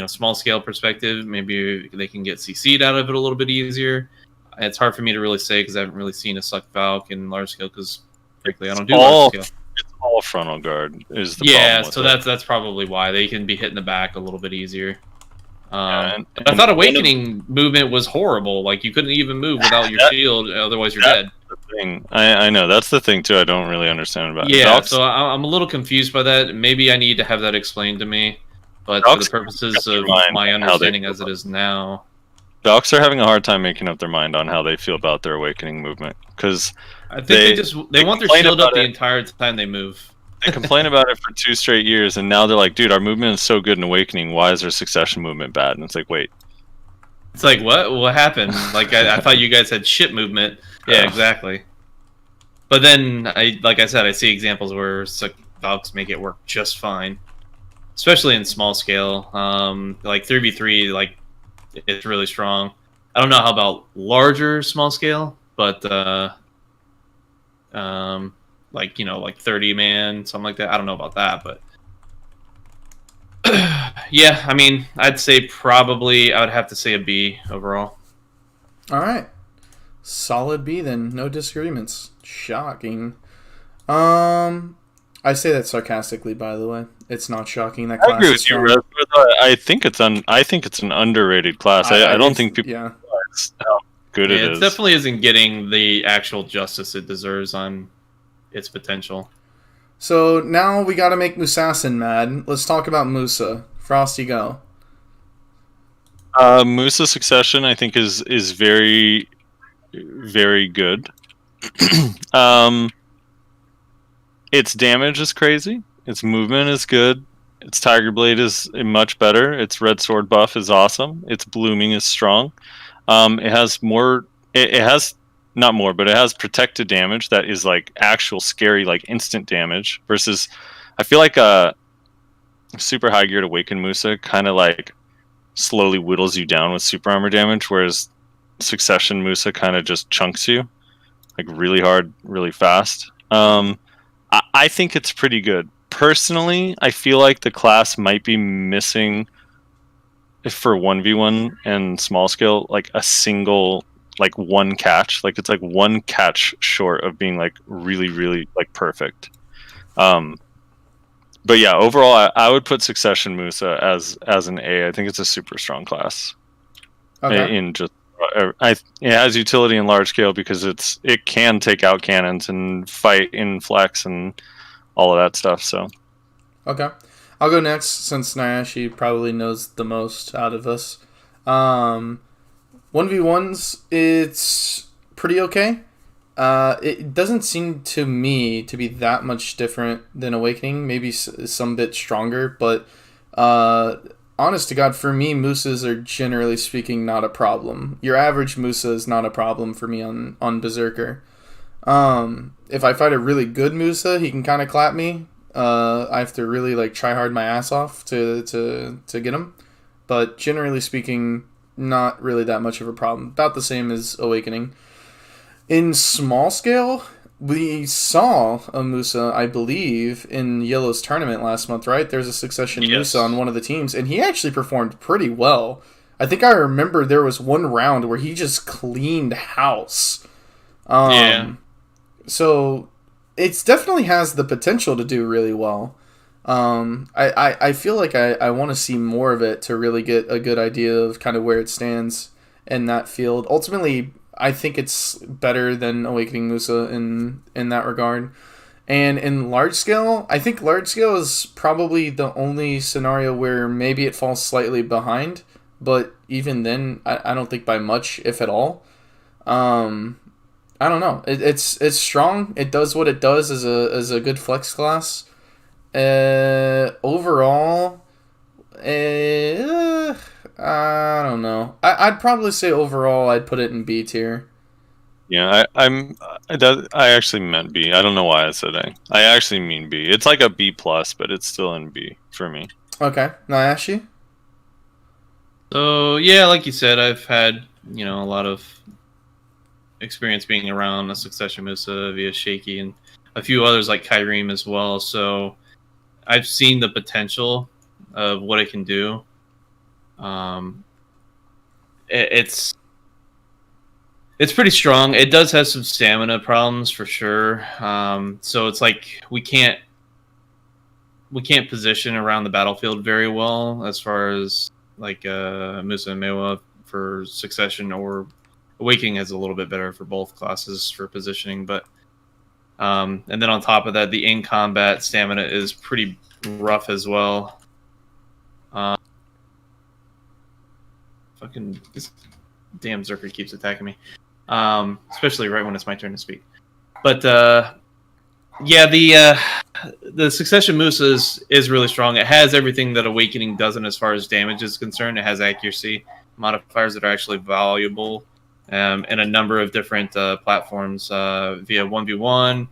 small scale perspective, maybe they can get CC'd out of it a little bit easier. It's hard for me to really say because I haven't really seen a Suck Valk in large scale because frankly I don't do large scale. It's all frontal guard is the problem. Yeah, so that's probably why they can be hit in the back a little bit easier. I thought Awakening movement was horrible. Like you couldn't even move without your shield, otherwise you're dead. The thing. I know that's the thing too. I don't really understand about. Yeah, so I'm a little confused by that. Maybe I need to have that explained to me. But for the purposes of my understanding as it is now, Valks are having a hard time making up their mind on how they feel about their Awakening movement because I think they want their shield up the entire time they move. They complain about it for 2 straight years, and now they're like, dude, our movement is so good in Awakening. Why is our Succession movement bad? And it's like, wait. It's like, what happened? Like, I thought you guys had shit movement. Yeah, exactly. But then, like I said, I see examples where Valks make it work just fine. Especially in small scale. Like 3v3, like, it's really strong. I don't know how about larger small scale, but like 30 man, something like that. I don't know about that, but yeah, I mean, I'd say probably I would have to say a B overall. All right. Solid B then. No disagreements. Shocking. I say that sarcastically, by the way. It's not shocking. That I class agree is with you, strong. Russ, but I think it's an underrated class. I don't think people Yeah. realize how good it It is. definitely isn't getting the actual justice it deserves on its potential. So now we got to make Musassin mad. Let's talk about Musa. Frosty, go. Musa Succession, I think, is very, very good. Its damage is crazy. Its movement is good. Its Tiger Blade is much better. Its Red Sword buff is awesome. Its blooming is strong. It has more. It has not more, but it has protected damage that is like actual scary, like instant damage. Versus, I feel like a super high geared Awakened Musa kind of like slowly whittles you down with super armor damage, whereas Succession Musa kind of just chunks you like really hard, really fast. I think it's pretty good. Personally, I feel like the class might be missing for 1v1 and small scale like a single like one catch. Like it's like one catch short of being like really, really like perfect. But yeah, overall I would put Succession Musa as an A. I think it's a super strong class. Okay. In just it has utility in large scale because it can take out cannons and fight in flex and all of that stuff. So Okay. I'll go next since Nyashi probably knows the most out of us. 1v1s, it's pretty okay. It doesn't seem to me to be that much different than Awakening. Maybe some bit stronger, but honest to God, for me, Musas are generally speaking not a problem. Your average Musa is not a problem for me on Berserker. If I fight a really good Musa, he can kind of clap me. I have to really like try hard my ass off to get him. But generally speaking, not really that much of a problem. About the same as Awakening. In small scale, we saw a Musa, I believe, in Yellow's tournament last month, right? There's a Succession Musa on one of the teams, and he actually performed pretty well. I think I remember there was one round where he just cleaned house. So it definitely has the potential to do really well. I feel like I want to see more of it to really get a good idea of kind of where it stands in that field. Ultimately, I think it's better than Awakening Musa in that regard. And in large scale, I think large scale is probably the only scenario where maybe it falls slightly behind. But even then, I don't think by much, if at all. I don't know. It's strong. It does what it does as a good flex class. Overall, I don't know. I'd probably say overall I'd put it in B tier. yeah, I actually meant B. I don't know why I said A. I actually mean B. It's like a B plus, but it's still in B for me. Okay, Nyashi? So yeah, like you said, I've had a lot of experience being around a Succession Musa via Shaky and a few others like Kyrene as well. So I've seen the potential of what it can do. It's pretty strong. It does have some stamina problems for sure. So it's like we can't position around the battlefield very well as far as like Musa and Maehwa for Succession, or Awakening is a little bit better for both classes for positioning. But and then on top of that, the in combat stamina is pretty rough as well. Fucking this damn Zerker keeps attacking me, especially right when it's my turn to speak. But yeah, the Succession Musa is really strong. It has everything that Awakening doesn't as far as damage is concerned. It has accuracy modifiers that are actually valuable in a number of different platforms via 1v1,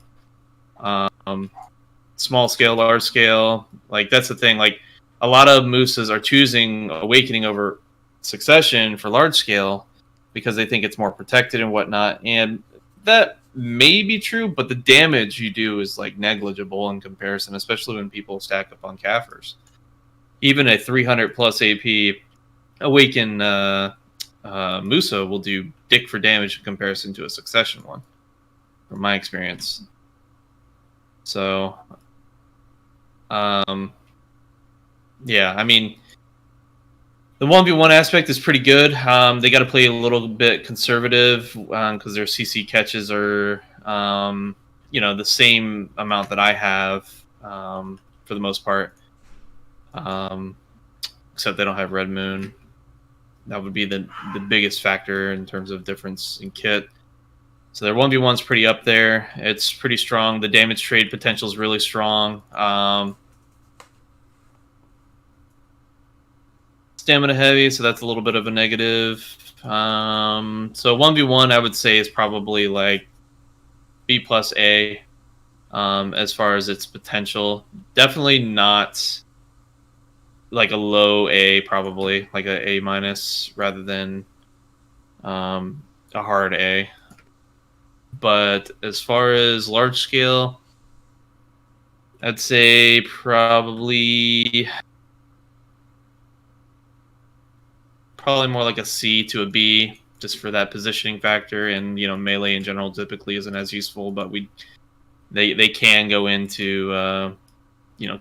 small scale, large scale. Like that's the thing. Like a lot of Musas are choosing Awakening over Succession for large scale because they think it's more protected and whatnot. And that may be true, but the damage you do is like negligible in comparison, especially when people stack up on Kafirs. Even a 300 plus AP Awaken Musa will do dick for damage in comparison to a Succession one, from my experience. So, yeah, I mean, the 1v1 aspect is pretty good. They got to play a little bit conservative because their CC catches are, the same amount that I have for the most part, except they don't have Red Moon. That would be the biggest factor in terms of difference in kit. So their 1v1's pretty up there. It's pretty strong. The damage trade potential is really strong. Stamina heavy, so that's a little bit of a negative. So 1v1, I would say, is probably like B plus A as far as its potential. Definitely not like a low A, probably like a A minus rather than a hard A. But as far as large scale, I'd say probably more like a C to a B, just for that positioning factor. And melee in general typically isn't as useful, but they can go into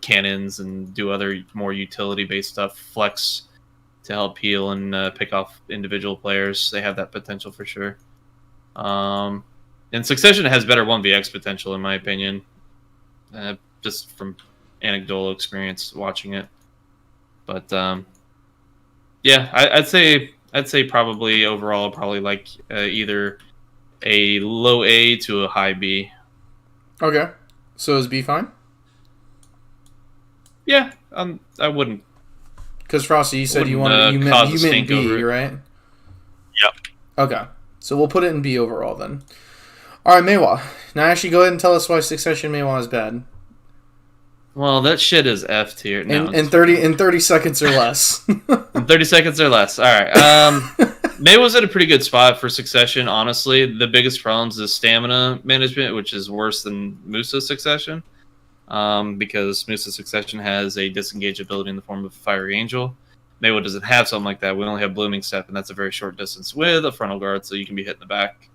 cannons and do other more utility based stuff, flex to help heal and pick off individual players. They have that potential for sure. And Succession has better 1vx potential in my opinion, just from anecdotal experience watching it. But yeah, I'd say probably overall like either a low A to a high B. Okay, so is B fine? Yeah, I wouldn't. Because Frosty, you said you meant B, right? Yep. Okay, so we'll put it in B overall then. All right, Maehwa. Now, actually, go ahead and tell us why Succession Maehwa is bad. Well, that shit is F tier. No, in 30 seconds or less. In 30 seconds or less. All right. Maehwa's at a pretty good spot for Succession, honestly. The biggest problems is stamina management, which is worse than Musa Succession, because Musa Succession has a disengage ability in the form of Fiery Angel. Maehwa doesn't have something like that. We only have Blooming Step, and that's a very short distance with a frontal guard, so you can be hit in the back.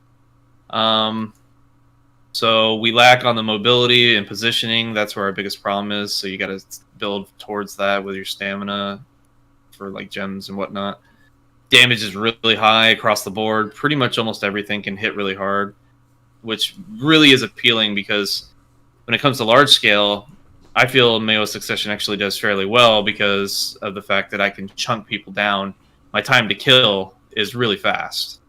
So we lack on the mobility and positioning. That's where our biggest problem is. So you got to build towards that with your stamina for like gems and whatnot. Damage is really high across the board. Pretty much almost everything can hit really hard, which really is appealing because when it comes to large scale, I feel Maehwa Succession actually does fairly well because of the fact that I can chunk people down. My time to kill is really fast.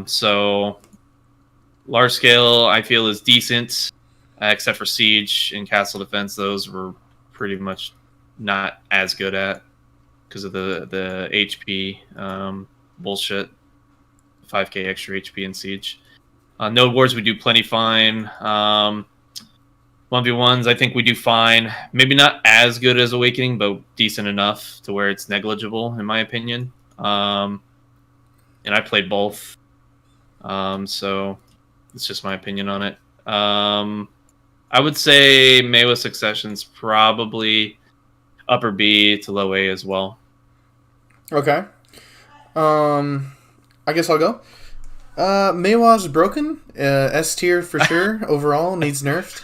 So large scale, I feel, is decent, except for Siege and Castle Defense. Those were pretty much not as good at because of the HP bullshit. 5k extra HP in Siege. Node Wars, we do plenty fine. 1v1s, I think we do fine. Maybe not as good as Awakening, but decent enough to where it's negligible, in my opinion. And I played both. So it's just my opinion on it. I would say Maehwa Succession's probably upper B to low A as well. Okay. I guess I'll go. Maehwa's broken. S tier for sure. Overall, needs nerfed.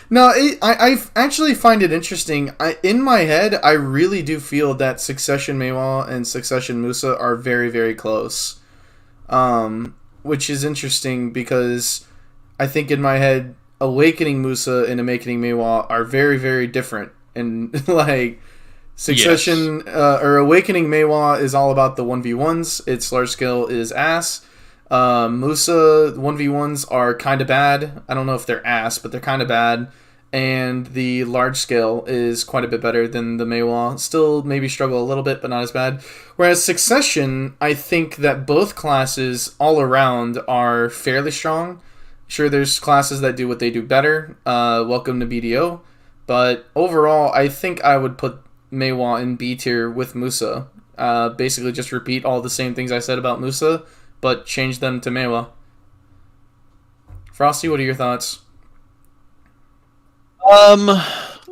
No, I actually find it interesting. In my head, I really do feel that Succession Maehwa and Succession Musa are very, very close. Which is interesting because I think in my head, Awakening Musa and Awakening Maehwa are very, very different. And like Succession or Awakening Maehwa is all about the 1v1s. Its large scale is ass. Musa 1v1s are kind of bad. I don't know if they're ass, but they're kind of bad. And the large scale is quite a bit better than the Maehwa. Still maybe struggle a little bit, but not as bad. Whereas Succession, I think that both classes all around are fairly strong. Sure, there's classes that do what they do better. Welcome to BDO. But overall, I think I would put Maehwa in B tier with Musa. Basically just repeat all the same things I said about Musa, but change them to Maehwa. Frosty, what are your thoughts?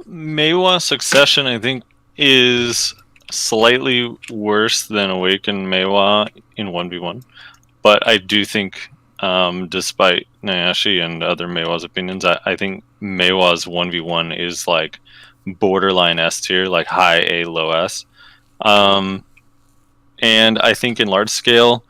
Maehwa Succession, I think, is slightly worse than Awaken Maehwa in 1v1. But I do think, despite Nayashe and other Maehwa's opinions, I think Maehwa's 1v1 is like borderline S tier, like high A, low S. And I think in large scale,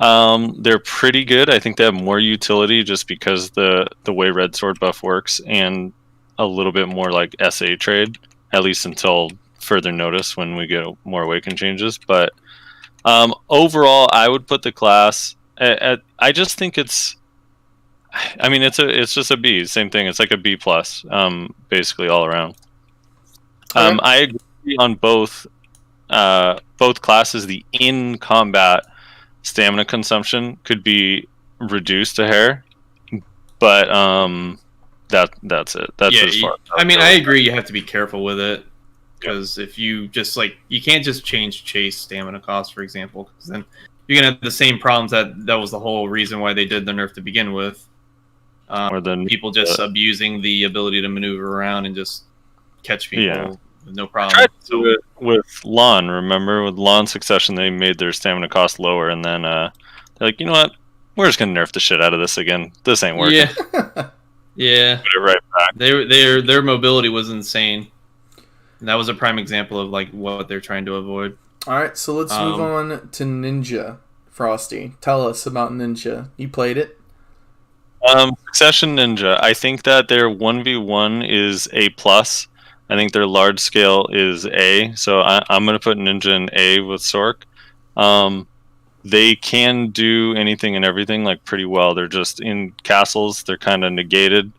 they're pretty good. I think they have more utility just because the way Red Sword buff works, and a little bit more like SA trade, at least until further notice when we get more Awaken changes. But overall, I would put the class at I just think it's just a B. Same thing. It's like a B plus, basically all around. Okay. I agree on both classes. The in combat stamina consumption could be reduced a hair, but that's it. That's as far. I agree. You have to be careful with it, because if you just you can't just change chase stamina cost, for example, because then you're gonna have the same problems that was the whole reason why they did the nerf to begin with. Or then people just abusing the ability to maneuver around and just catch people with no problem. So with Lahn, remember with Lahn Succession, they made their stamina cost lower, and then they're like, you know what? We're just gonna nerf the shit out of this again. This ain't working. Yeah, yeah. Put it right back. Their mobility was insane. And that was a prime example of what they're trying to avoid. All right, so let's move on to Ninja. Frosty, tell us about Ninja. You played it? Succession Ninja. I think that their 1v1 is A plus. I think their large scale is A. So I'm going to put Ninja in A with Sorc. They can do anything and everything pretty well. They're just in castles. They're kind of negated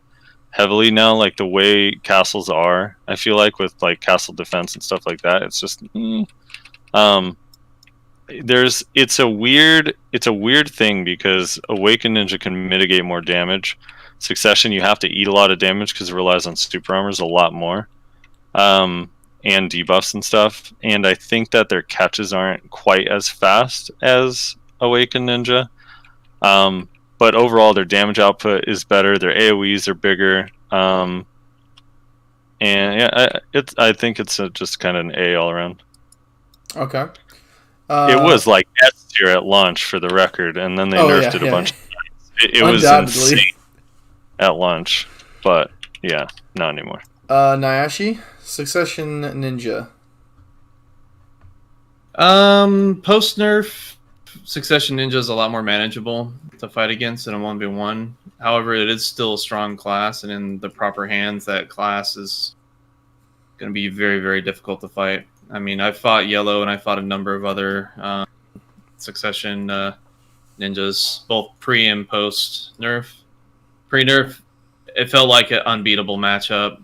heavily now, the way castles are. I feel with castle defense and stuff like that. It's just it's a weird thing because Awakened Ninja can mitigate more damage. Succession, you have to eat a lot of damage because it relies on super armors a lot more, and debuffs and stuff. And I think that their catches aren't quite as fast as Awakened Ninja. But overall, their damage output is better. Their AoEs are bigger. And yeah, I think it's just kind of an A all around. Okay. It was S tier at launch, for the record, and then they nerfed it a bunch of times. It was insane at launch, but yeah, not anymore. Nayashe, Succession Ninja. Post nerf, Succession Ninja is a lot more manageable to fight against in a 1v1. However, it is still a strong class, and in the proper hands, that class is going to be very, very difficult to fight. I mean, I fought Yellow, and I fought a number of other Succession ninjas, both pre and post nerf. Pre nerf, it felt like an unbeatable matchup.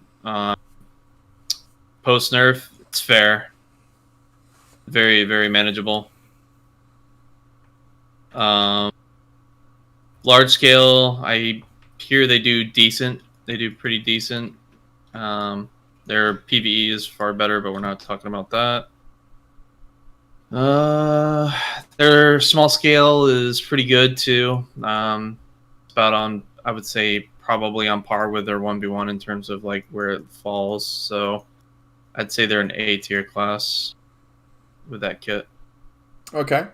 Post nerf, it's fair, very, very manageable. Large scale, I hear they do decent. They do pretty decent. Their PvE is far better, but we're not talking about that. Their small scale is pretty good too. About on, I would say, probably on par with their 1v1 in terms of where it falls. So I'd say they're an A tier class with that kit. Okay.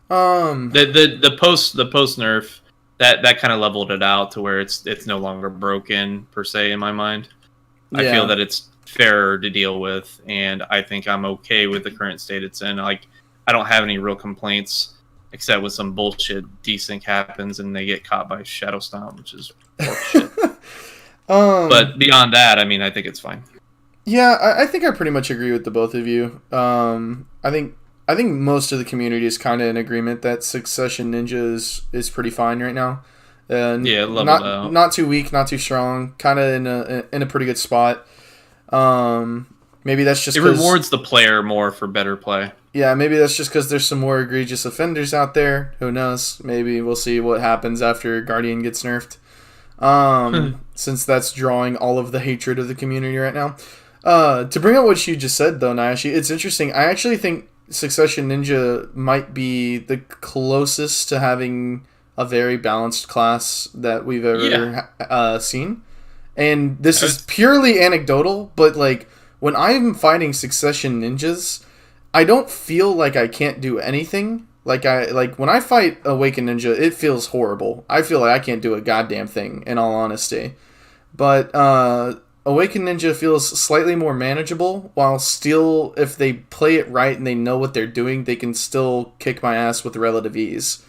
The post nerf that kind of leveled it out to where it's no longer broken per se in my mind. I feel that it's fairer to deal with, and I think I'm okay with the current state it's in. I don't have any real complaints, except with some bullshit desync happens and they get caught by Shadow Stomp, which is bullshit. But beyond that, I think it's fine. Yeah, I think I pretty much agree with the both of you. I think most of the community is kind of in agreement that Succession Ninja is pretty fine right now. Leveled out. Not too weak, not too strong. Kind of in a pretty good spot. Maybe that's just it rewards the player more for better play. Yeah, maybe that's just because there's some more egregious offenders out there. Who knows? Maybe we'll see what happens after Guardian gets nerfed. Since that's drawing all of the hatred of the community right now. To bring up what you just said, though, Nayashe, it's interesting. I actually think Succession Ninja might be the closest to having a very balanced class that we've ever seen. And this is purely anecdotal, but like when I'm fighting Succession Ninjas, I don't feel like I can't do anything. Like when I fight Awakened Ninja, it feels horrible. I feel like I can't do a goddamn thing, in all honesty. But Awakened Ninja feels slightly more manageable, while still, if they play it right and they know what they're doing, they can still kick my ass with relative ease.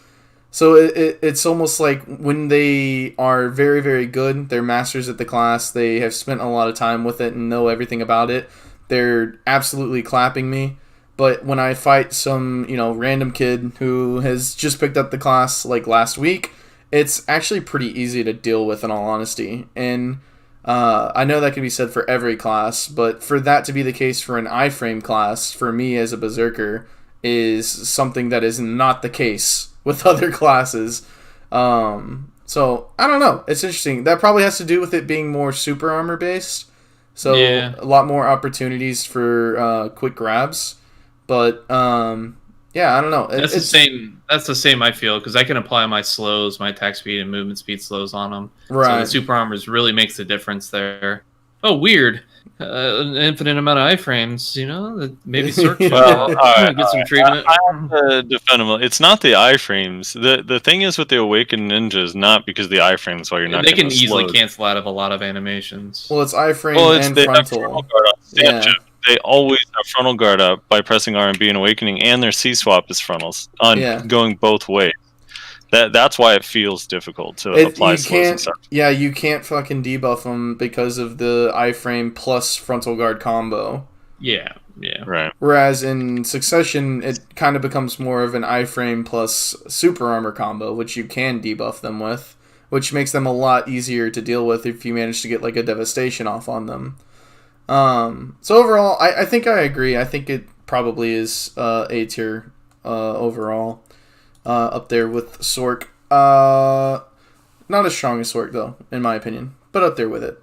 So it's almost like when they are very, very good, they're masters at the class, they have spent a lot of time with it and know everything about it, they're absolutely clapping me. But when I fight some, random kid who has just picked up the class like last week, it's actually pretty easy to deal with, in all honesty. And I know that can be said for every class, but for that to be the case for an iframe class, for me as a berserker, is something that is not the case with other classes. So, I don't know. It's interesting. That probably has to do with it being more super armor based. So, a lot more opportunities for quick grabs. But, yeah, I don't know. That's the same. That's the same I feel, because I can apply my slows, my attack speed and movement speed slows on them. Right. So the super armors really makes a difference there. Oh, weird. An infinite amount of iframes, that maybe Sorc get some treatment. I have to defend them. It's not the iframes. The thing is with the Awakened Ninjas, not because the iframes, why you're not. They can easily cancel out of a lot of animations. Well, it's iframe and frontal. Yeah. They always have frontal guard up by pressing R and B and Awakening, and their C swap is frontals going both ways. That's why it feels difficult to apply slows and stuff. Yeah, you can't fucking debuff them because of the iframe plus frontal guard combo. Yeah. Right. Whereas in Succession, it kind of becomes more of an iframe plus super armor combo, which you can debuff them with, which makes them a lot easier to deal with if you manage to get like a devastation off on them. So overall, I think I agree. I think it probably is A tier overall. Up there with Sorc. Not as strong as Sorc, though, in my opinion, but up there with it.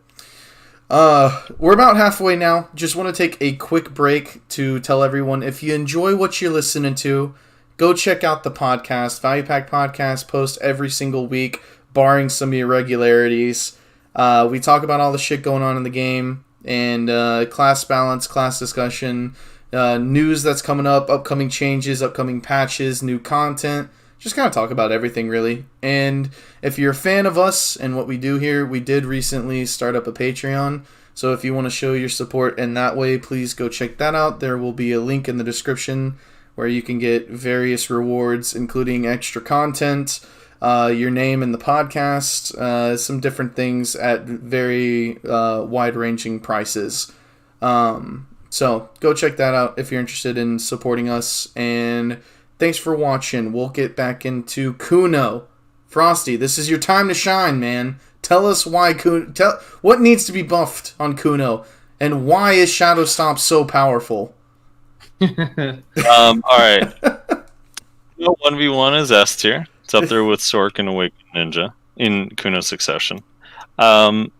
We're about halfway now. Just want to take a quick break to tell everyone, if you enjoy what you're listening to, go check out the podcast. Value Pack Podcast post every single week, barring some irregularities. We talk about all the shit going on in the game, and class balance, class discussion, news that's coming up, upcoming changes, upcoming patches, new content. Just kind of talk about everything, really. And if you're a fan of us and what we do here, we did recently start up a Patreon. So if you want to show your support in that way, please go check that out. There will be a link in the description where you can get various rewards, including extra content, your name in the podcast, some different things at very wide-ranging prices. So go check that out if you're interested in supporting us. And thanks for watching. We'll get back into Kuno. Frosty, this is your time to shine, man. Tell us why Kuno. What needs to be buffed on Kuno, and why is Shadow Stomp so powerful? All right. 1v1 is S tier. It's up there with Sorc and Awakened Ninja in Kuno Succession. And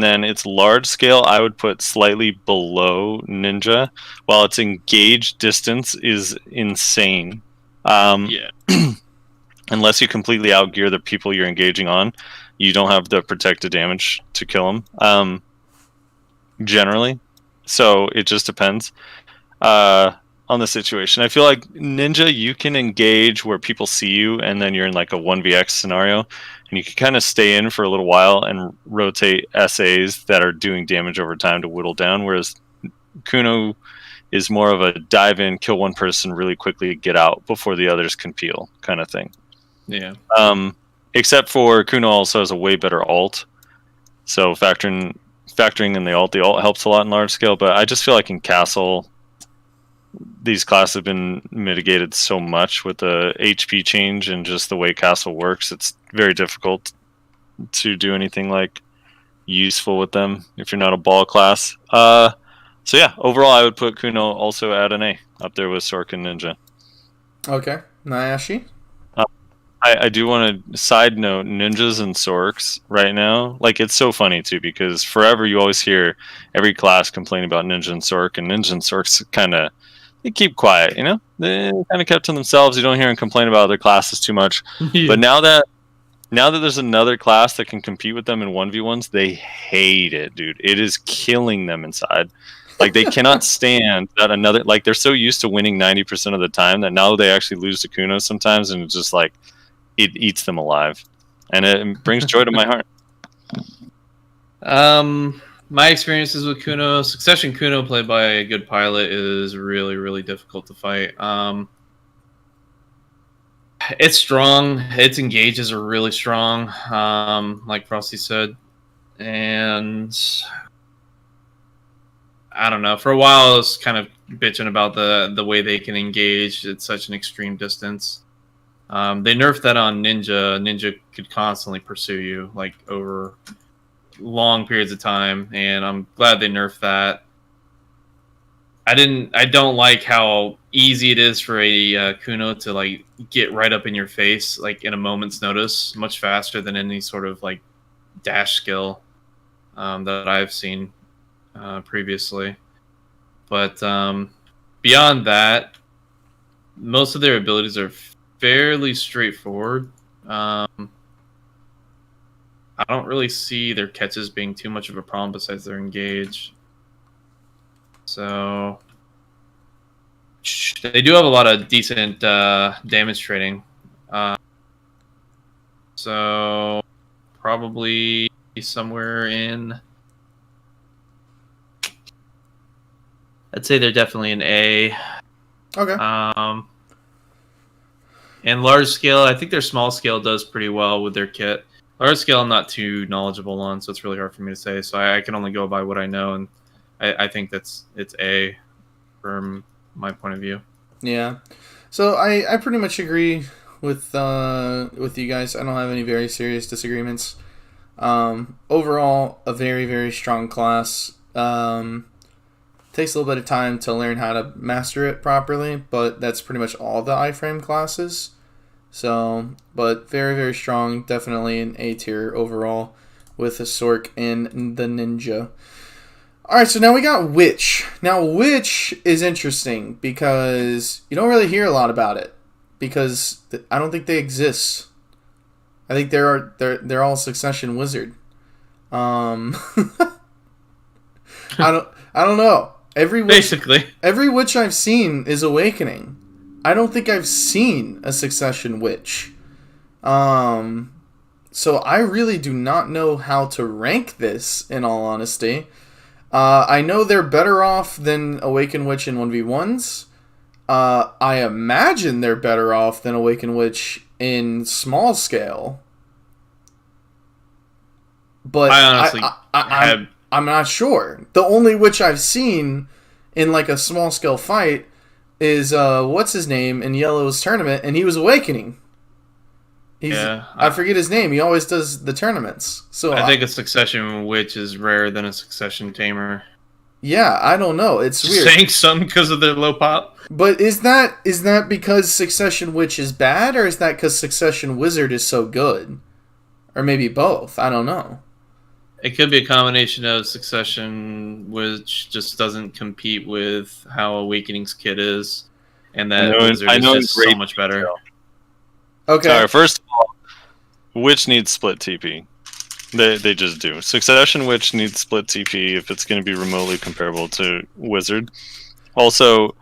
then its large scale, I would put slightly below Ninja, while its engage distance is insane. Unless you completely outgear the people you're engaging on, you don't have the protected damage to kill them. Generally. So it just depends on the situation. I feel like Ninja, you can engage where people see you, and then you're in like a 1vx scenario, and you can kind of stay in for a little while and rotate SAs that are doing damage over time to whittle down, whereas Kuno is more of a dive in, kill one person really quickly, get out before the others can peel kind of thing. Yeah. Except for Kuno also has a way better ult. So factoring in the ult helps a lot in large scale, but I just feel like in Castle, these classes have been mitigated so much with the HP change and just the way Castle works. It's very difficult to do anything like useful with them if you're not a ball class. So yeah, overall I would put Kuno also at an A, up there with Sorc and Ninja. Okay. Nyashi? I do want to side note Ninjas and Sorcs right now. Like, it's so funny too, because forever you always hear every class complain about Ninja and Sorc, and Ninja and Sorc's kind of they keep quiet. You know, they kind of kept to themselves. You don't hear them complain about other classes too much. Yeah. But now that there's another class that can compete with them in 1v1s, they hate it, dude. It is killing them inside. Like, they cannot stand that another, like, they're so used to winning 90% of the time that now they actually lose to Kuno sometimes, and it's just like, it eats them alive. And it brings joy to my heart. My experiences with Kuno, Succession Kuno played by a good pilot is really, really difficult to fight. It's strong. Its engages are really strong, like Frosty said. And I don't know. For a while, I was kind of bitching about the way they can engage at such an extreme distance. They nerfed that on Ninja. Ninja could constantly pursue you, like, over long periods of time, and I'm glad they nerfed that. I don't like how easy it is for a Kuno to, like, get right up in your face, like, in a moment's notice, much faster than any sort of, like, dash skill that I've seen previously. But beyond that, most of their abilities are fairly straightforward. I don't really see their catches being too much of a problem besides their engage. So they do have a lot of decent damage trading. So probably somewhere in... I'd say they're definitely an A. Okay. And large scale, I think their small scale does pretty well with their kit. Large scale, I'm not too knowledgeable on, so it's really hard for me to say. So I can only go by what I know, and I think it's A from my point of view. Yeah. So I pretty much agree with you guys. I don't have any very serious disagreements. Overall, a very, very strong class. Takes a little bit of time to learn how to master it properly, but that's pretty much all the iframe classes. So, but very, very strong. Definitely an A tier overall with the Sorc and the Ninja. Alright, so now we got Witch. Now, Witch is interesting because you don't really hear a lot about it because I don't think they exist. I think they're all Succession Wizard. I don't know. Every witch I've seen is Awakening. I don't think I've seen a Succession witch. So I really do not know how to rank this, in all honesty. I know they're better off than Awaken Witch in 1v1s. I imagine they're better off than Awaken Witch in small scale. But I honestly I'm not sure. The only witch I've seen in, like, a small scale fight is what's his name in Yellow's tournament, and he was Awakening. I forget his name. He always does the tournaments. So I think a Succession Witch is rarer than a Succession Tamer. Yeah, I don't know. It's weird. Saying some because of their low pop. But is that because Succession Witch is bad, or is that because Succession Wizard is so good? Or maybe both. I don't know. It could be a combination of Succession, which just doesn't compete with how Awakening's kit is, and that Wizard is just so much better. Okay. Alright, first of all, Witch needs split TP. They just do. Succession Witch needs split TP if it's going to be remotely comparable to Wizard. Also,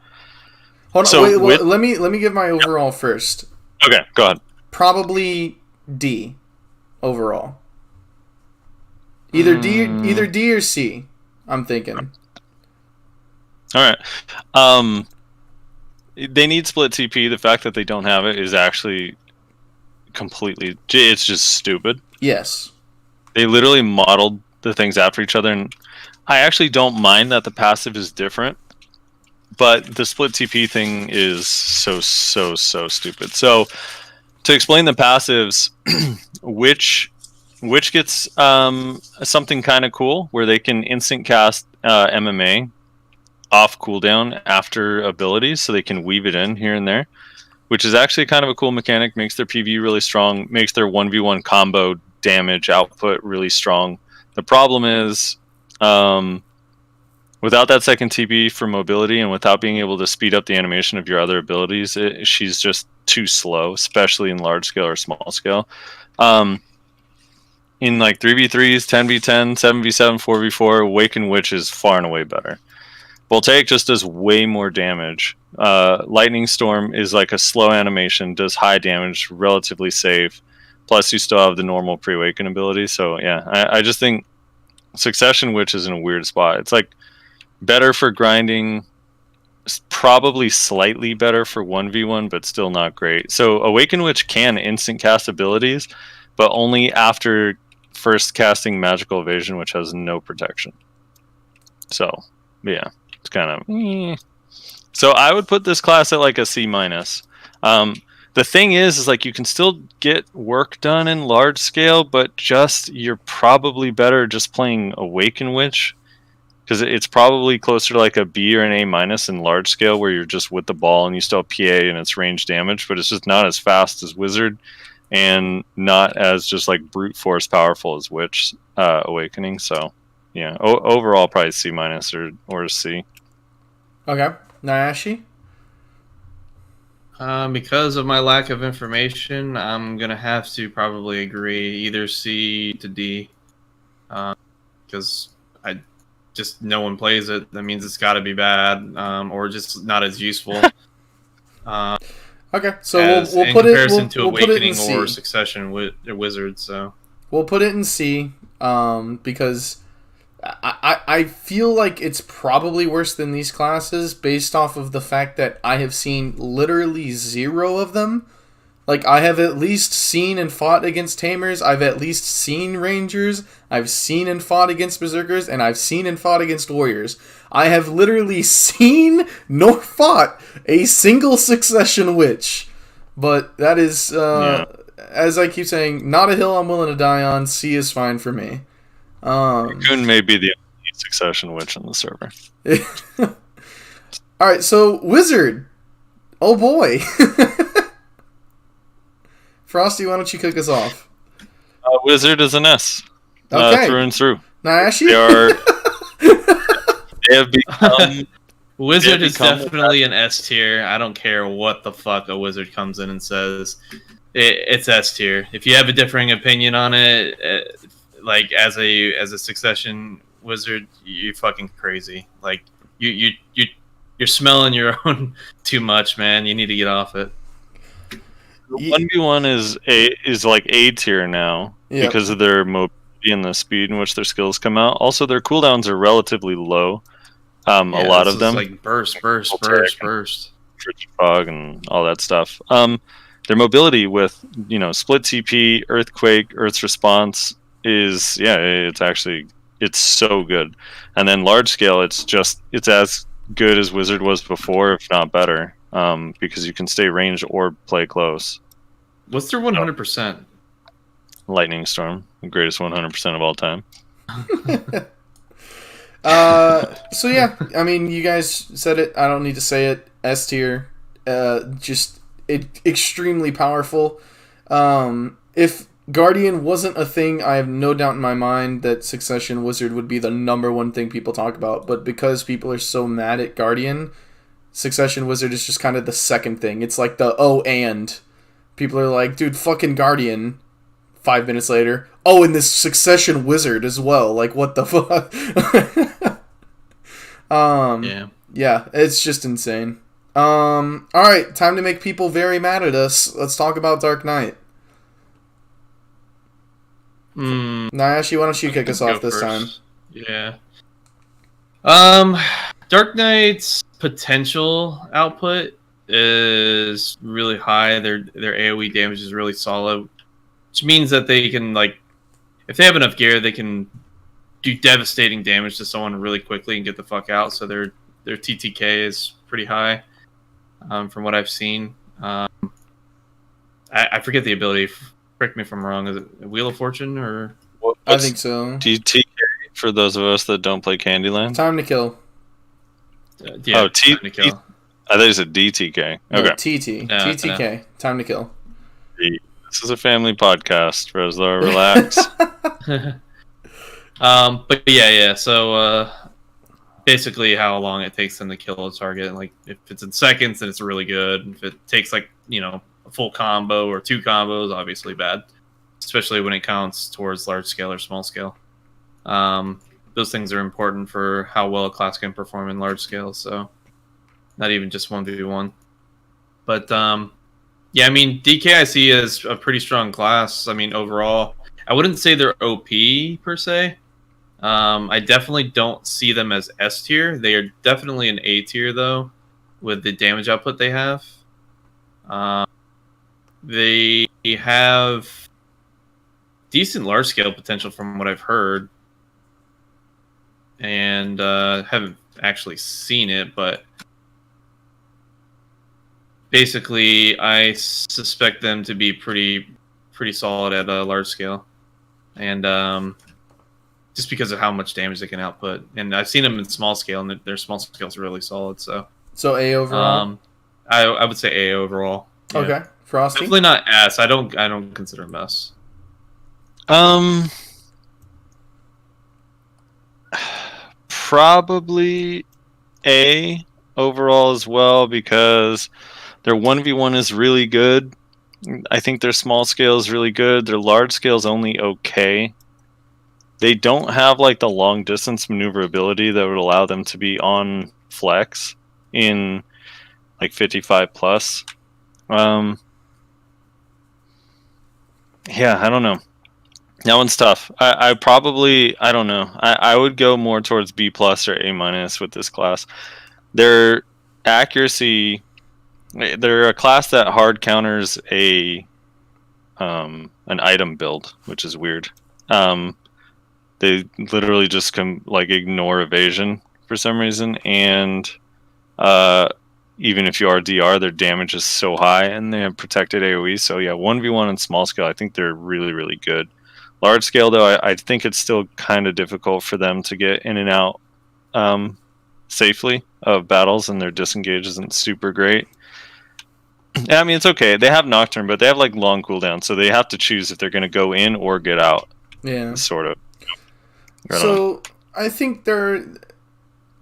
hold on. Wait, let me give my overall first. Okay, go ahead. Probably D overall. Either D or C, I'm thinking. All right. They need split TP. The fact that they don't have it is actually completely... It's just stupid. Yes. They literally modeled the things after each other, and I actually don't mind that the passive is different, but the split TP thing is so stupid. So, to explain the passives, Witch gets something kind of cool where they can instant cast MMA off cooldown after abilities, so they can weave it in here and there, which is actually kind of a cool mechanic. Makes their PV really strong, makes their 1v1 combo damage output really strong. The problem is without that second TP for mobility and without being able to speed up the animation of your other abilities, she's just too slow, especially in large scale or small scale. In like 3v3s, 10v10, 7v7, 4v4, Awakened Witch is far and away better. Voltaic just does way more damage. Lightning Storm is like a slow animation, does high damage, relatively safe. Plus, you still have the normal pre-awaken ability. So, yeah, I just think Succession Witch is in a weird spot. It's like better for grinding, probably slightly better for 1v1, but still not great. So, Awakened Witch can instant cast abilities, but only after first casting Magical Evasion, which has no protection. So, yeah. It's kind of so I would put this class at like a C-. The thing is like you can still get work done in large scale, but just you're probably better just playing Awakened Witch, because it's probably closer to like a B or an A- in large scale, where you're just with the ball and you still have PA and it's range damage, but it's just not as fast as Wizard and not as just like brute force powerful as Witch Awakening. So yeah, overall probably C- or C. Okay, Nyashi? Because of my lack of information, I'm gonna have to probably agree either C to D. Because I just no one plays it. That means it's got to be bad, or just not as useful. Okay, so we'll in put it. comparison to We'll put it Awakening in C. or Succession Wizard. So we'll put it in C, because I feel like it's probably worse than these classes based off of the fact that I have seen literally 0 of them. Like, I have at least seen and fought against Tamers, I've at least seen Rangers, I've seen and fought against Berserkers, and I've seen and fought against Warriors. I have literally seen nor fought a single Succession Witch. But that is, as I keep saying, not a hill I'm willing to die on. C is fine for me. Kun may be the only Succession Witch on the server. Alright, so Wizard. Oh boy. Frosty, why don't you kick us off? Wizard is an S. Okay. Through and through. Nyashi? They have become... Wizard is definitely an S tier. I don't care what the fuck a wizard comes in and says. It's S tier. If you have a differing opinion on it, like as a Succession Wizard, you're fucking crazy. Like you're smelling your own too much, man. You need to get off it. 1v1 is like A tier now, because of their mobility and the speed in which their skills come out. Also, their cooldowns are relatively low. A lot of them, like burst, Fog and all that stuff. Their mobility with split TP, Earthquake, Earth's response is it's so good. And then large scale, it's as good as Wizard was before, if not better. Because you can stay range or play close. What's their 100%? Lightning Storm, the greatest 100% of all time. So yeah, I mean, you guys said it. I don't need to say it. S tier, extremely powerful. If Guardian wasn't a thing, I have no doubt in my mind that Succession Wizard would be the #1 thing people talk about. But because people are so mad at Guardian, Succession Wizard is just kind of the second thing. It's like the and people are like, dude, fucking Guardian. 5 minutes later, and this Succession Wizard as well. Like, what the fuck? Yeah, it's just insane. Alright, time to make people very mad at us. Let's talk about Dark Knight. Nyashi, why don't you kick us off this time? Yeah. Dark Knight's potential output is really high. Their AoE damage is really solid, which means that they can, like, if they have enough gear, they can do devastating damage to someone really quickly and get the fuck out. So their TTK is pretty high, from what I've seen. I forget the ability. Correct me if I'm wrong. Is it Wheel of Fortune or? I think so. TTK for those of us that don't play Candyland. Time to kill. Time to kill. I thought you said DTK. Okay. No, TT. TTK. No. Time to kill. This is a family podcast, Reslar. Relax. But yeah. So basically how long it takes them to kill a target. Like if it's in seconds, then it's really good. If it takes like a full combo or 2 combos, obviously bad, especially when it counts towards large scale or small scale. Those things are important for how well a class can perform in large scale. So not even just 1v1. But yeah, I mean DK I see as a pretty strong class. I mean overall, I wouldn't say they're OP per se. I definitely don't see them as S tier. They are definitely an A tier though, with the damage output they have. They have decent large scale potential from what I've heard, and haven't actually seen it, but basically I suspect them to be pretty solid at a large scale, and just because of how much damage they can output. And I've seen them in small scale, and their small scale is really solid. So A overall. I would say A overall. Yeah. Okay, Frosty. Definitely not S. I don't consider them S. Probably A overall as well, because their 1v1 is really good. I think their small scale is really good. Their large scale is only okay. They don't have like the long distance maneuverability that would allow them to be on flex in like 55 plus. Yeah, I don't know. That one's tough. I probably, I don't know. I would go more towards B plus or A minus with this class. Their accuracy, they're a class that hard counters an item build, which is weird. They literally just ignore evasion for some reason, and even if you are DR, their damage is so high, and they have protected AoE. So yeah, 1v1 and small scale, I think they're really, really good. Large scale, though, I think it's still kind of difficult for them to get in and out safely of battles, and their disengage isn't super great. I mean, it's okay. They have Nocturne, but they have like long cooldown, so they have to choose if they're going to go in or get out. Yeah, sort of. So I think they're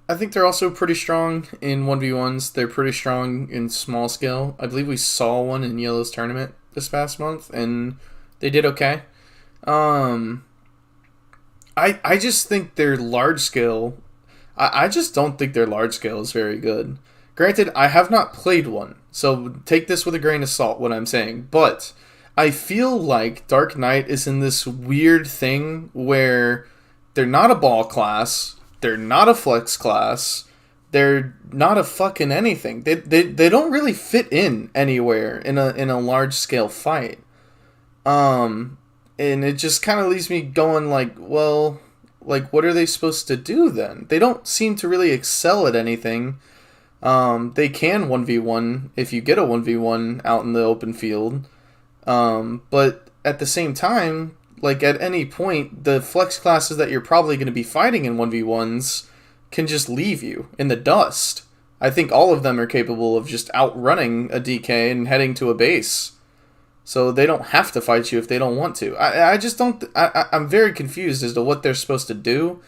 also pretty strong in 1v1s. They're pretty strong in small scale. I believe we saw one in Yellow's tournament this past month, and they did okay. I just think their large scale. I just don't think their large scale is very good. Granted, I have not played one, so take this with a grain of salt, what I'm saying. But I feel like Dark Knight is in this weird thing where they're not a ball class, they're not a flex class, they're not a fucking anything. They don't really fit in anywhere in a large scale fight. And it just kind of leaves me going like, well, like what are they supposed to do then? They don't seem to really excel at anything. They can 1v1 if you get a 1v1 out in the open field. But at the same time, like at any point, the flex classes that you're probably going to be fighting in 1v1s can just leave you in the dust. I think all of them are capable of just outrunning a DK and heading to a base. So they don't have to fight you if they don't want to. I just don't... I'm very confused as to what they're supposed to do.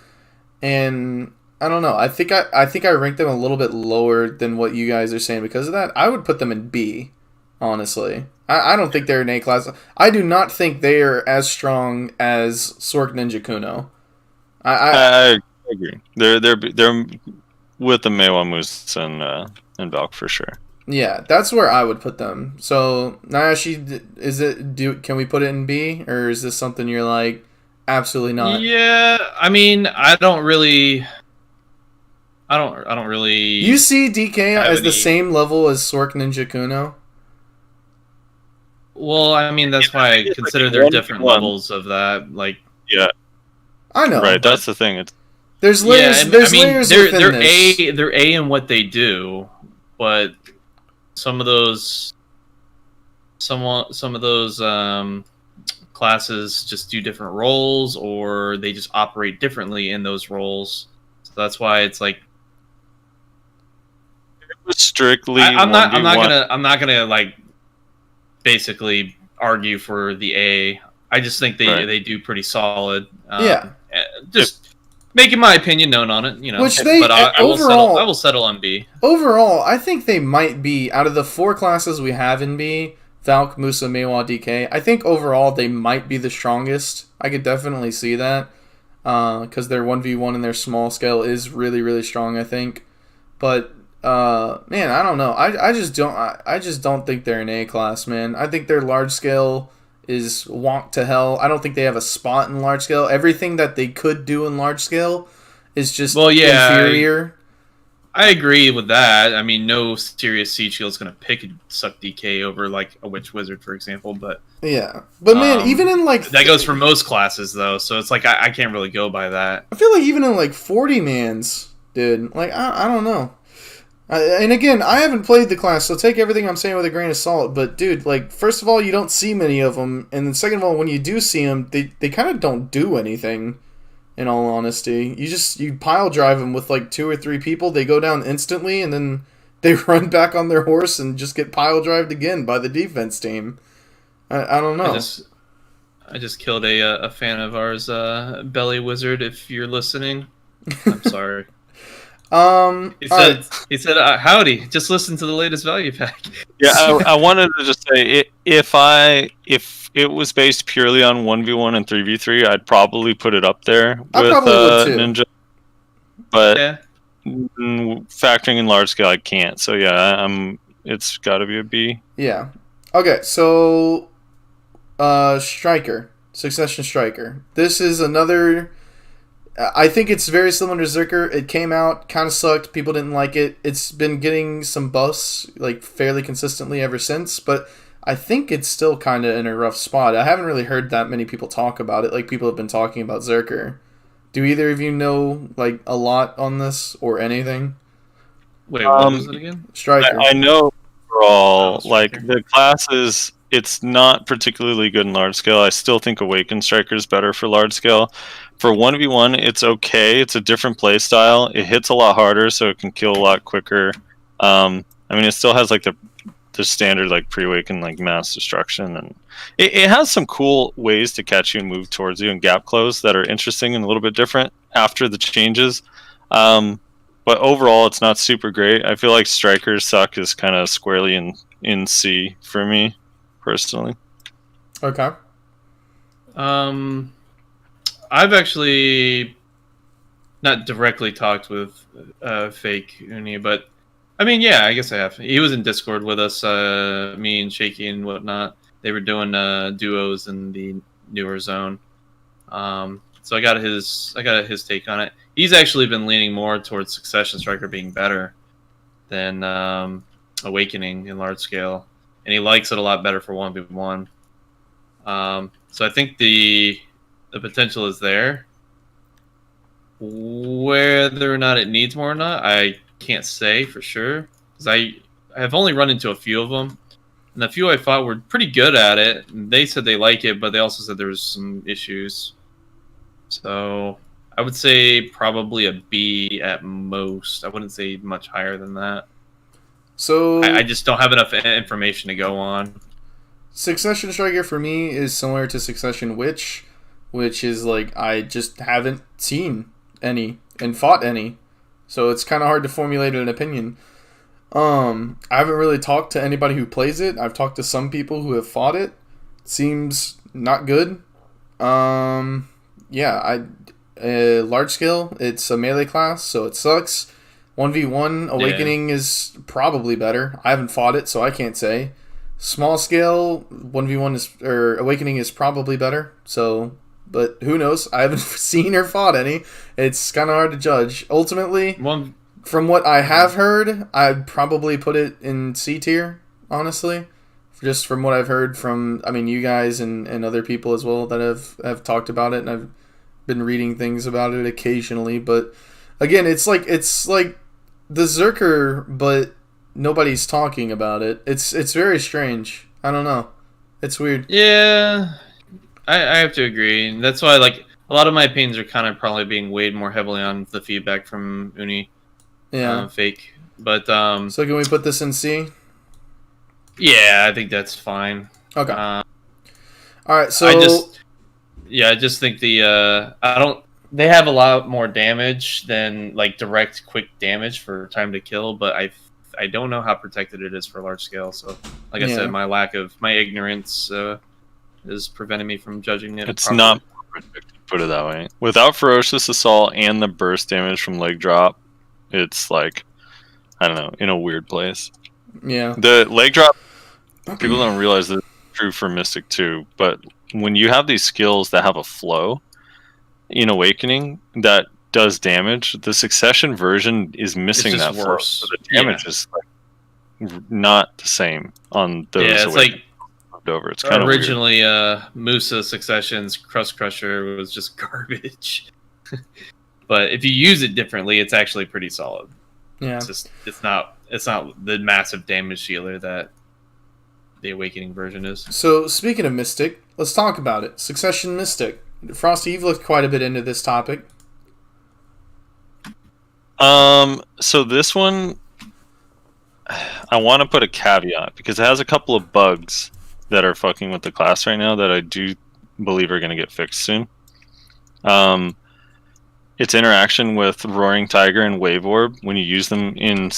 And I don't know. I think I rank them a little bit lower than what you guys are saying because of that. I would put them in B, honestly. I don't think they're an A class. I do not think they are as strong as Sorc Ninja Kuno. I agree. They're with the Maehwa, Musa, and Valk for sure. Yeah, that's where I would put them. So Nayashi, can we put it in B, or is this something you're like absolutely not? Yeah, I mean, I don't really. You see DK as the same level as Sorc Ninja Kuno? Well, I mean, that's why I consider there are different levels of that. Like, yeah, I know. Right, that's the thing. There's layers. There's layers within this. They're A in what they do, but some of those classes just do different roles, or they just operate differently in those roles. So that's why it's like strictly. I'm not gonna like basically argue for the A. I just think they do pretty solid. Yeah. Just making my opinion known on it, you know. Which they but I overall, will settle on B. Overall, I think they might be out of the 4 classes we have in B. Valk, Musa, Maehwa, DK. I think overall they might be the strongest. I could definitely see that because their 1v1 and their small scale is really, really strong. I think, but man, I don't know. I just don't think they're an A class, man. I think their large scale is wonk to hell. I don't think they have a spot in large scale. Everything that they could do in large scale is just inferior. I agree with that. I mean, no serious siege shield is going to pick and suck DK over like a witch wizard, for example. But yeah, but man, even in like that goes for most classes though, so it's like I can't really go by that. I feel like even in like 40 mans, dude. Like I don't know. And again, I haven't played the class, so take everything I'm saying with a grain of salt. But dude, like first of all, you don't see many of them, and then second of all, when you do see them, they kind of don't do anything. In all honesty, you pile drive them with like 2 or 3 people. They go down instantly, and then they run back on their horse and just get pile drived again by the defense team. I don't know. I just killed a fan of ours, Belly Wizard. If you're listening, I'm sorry. He said, howdy. Just listen to the latest value pack. Yeah, I wanted to just say if it was based purely on 1v1 and 3v3, I'd probably put it up there with Ninja. But factoring in large scale, I can't. So yeah, it's got to be a B. Yeah. Okay, so Striker, Succession Striker. This is another. I think it's very similar to Zerker. It came out, kind of sucked. People didn't like it. It's been getting some buffs like fairly consistently ever since, but I think it's still kind of in a rough spot. I haven't really heard that many people talk about it. Like people have been talking about Zerker. Do either of you know like a lot on this or anything? Wait, what was it again? Striker. I know overall, like the classes, it's not particularly good in large scale. I still think Awakened Striker is better for large scale. For 1v1, it's okay. It's a different play style. It hits a lot harder, so it can kill a lot quicker. I mean, it still has like the standard like pre-awaken like mass destruction, and it has some cool ways to catch you and move towards you and gap close that are interesting and a little bit different after the changes. But overall, it's not super great. I feel like Strikers suck is kind of squarely in C for me personally. Okay. I've actually not directly talked with Fake Uni, but I mean, yeah, I guess I have. He was in Discord with us, me and Shaky and whatnot. They were doing duos in the newer zone. So I got his take on it. He's actually been leaning more towards Succession Striker being better than Awakening in large scale, and he likes it a lot better for 1v1. So I think the potential is there. Whether or not it needs more or not, I can't say for sure, because I have only run into a few of them, and the few I fought were pretty good at it. They said they like it, but they also said there was some issues. So I would say probably a B at most. I wouldn't say much higher than that. So I just don't have enough information to go on. Succession Striker for me is similar to Succession Witch, which is like I just haven't seen any and fought any, so it's kind of hard to formulate an opinion. I haven't really talked to anybody who plays it. I've talked to some people who have fought it. Seems not good. Yeah, large scale, it's a melee class, so it sucks. 1v1 Awakening is probably better. I haven't fought it, so I can't say. Small scale 1v1 Awakening is probably better. So, but who knows? I haven't seen or fought any. It's kind of hard to judge. Ultimately, from what I have heard, I'd probably put it in C tier. Honestly, just from what I've heard from, I mean, you guys and other people as well that have talked about it, and I've been reading things about it occasionally. But again, it's like the Zerker, but nobody's talking about it. It's very strange. I don't know. It's weird. Yeah, I have to agree. And that's why like a lot of my opinions are kind of probably being weighed more heavily on the feedback from Uni. Yeah. Fake. But so can we put this in C? Yeah, I think that's fine. Okay. All right. So I just think I don't they have a lot more damage than like direct quick damage for time to kill, but I don't know how protected it is for large scale. So, like I said, my ignorance is preventing me from judging it. It's properly. not protected, put it that way. Without ferocious assault and the burst damage from leg drop, it's like, I don't know, in a weird place. Yeah. The leg drop, people don't realize that it's true for Mystic too, but when you have these skills that have a flow in Awakening that does damage, the Succession version is missing that flow. So the damage is like not the same on those. Yeah, it's like over. It's kind of originally Musa Succession's Crust Crusher was just garbage. But if you use it differently, it's actually pretty solid. Yeah. It's not the massive damage dealer that the Awakening version is. So speaking of Mystic, let's talk about it. Succession Mystic. Frosty, you've looked quite a bit into this topic. So this one, I want to put a caveat because it has a couple of bugs that are fucking with the class right now that I do believe are going to get fixed soon. Its interaction with Roaring Tiger and Wave Orb, when you use them in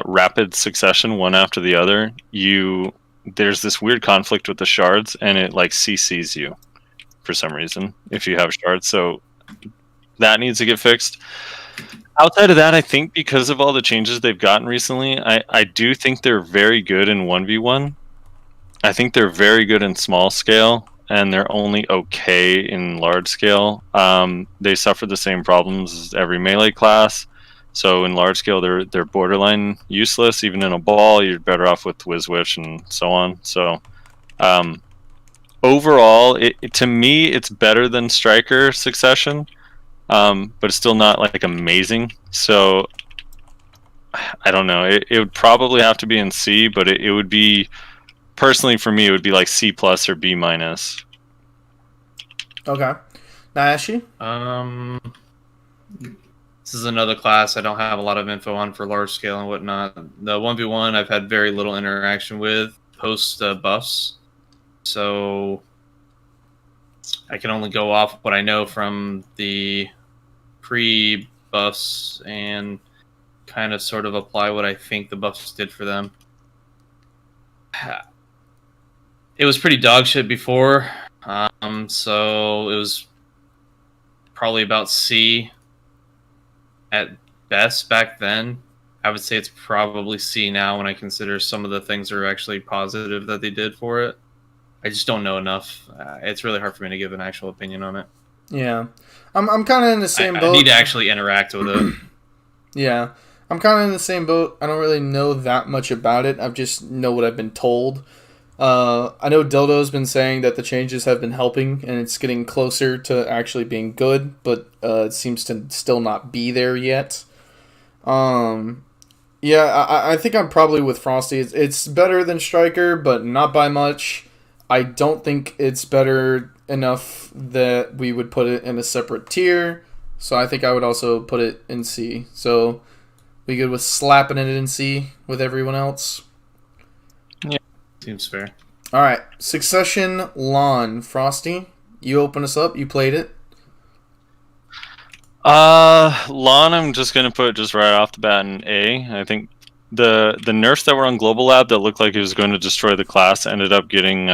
rapid succession, one after the other, there's this weird conflict with the shards, and it like CCs you for some reason if you have shards. So that needs to get fixed. Outside of that, I think because of all the changes they've gotten recently, I do think they're very good in 1v1. I think they're very good in small scale, and they're only okay in large scale. They suffer the same problems as every melee class. So in large scale, they're borderline useless. Even in a ball, you're better off with Whiz-Witch and so on. So overall, to me, it's better than Striker Succession, but it's still not like amazing. So I don't know. It would probably have to be in C, but it would be, personally for me, it would be like C+ or B-. Okay. Nyashi? This is another class I don't have a lot of info on for large scale and whatnot. The 1v1 I've had very little interaction with post buffs, so I can only go off what I know from the pre-buffs and kind of sort of apply what I think the buffs did for them. It was pretty dog shit before, so it was probably about C at best back then. I would say it's probably C now when I consider some of the things that are actually positive that they did for it. I just don't know enough. It's really hard for me to give an actual opinion on it. Yeah. I'm kind of in the same boat. I need to actually interact with it. Yeah. I'm kind of in the same boat. I don't really know that much about it. I just know what I've been told. I know Dildo's been saying that the changes have been helping and it's getting closer to actually being good, but it seems to still not be there yet. Yeah, I think I'm probably with Frosty. It's better than Striker, but not by much. I don't think it's better enough that we would put it in a separate tier, so I think I would also put it in C. So, we good with slapping it in C with everyone else? Yeah, seems fair. All right, Succession Lahn. Frosty, you open us up. You played it. Lahn, I'm just gonna put just right off the bat in A. I think the nerfs that were on Global Lab that looked like it was going to destroy the class ended up getting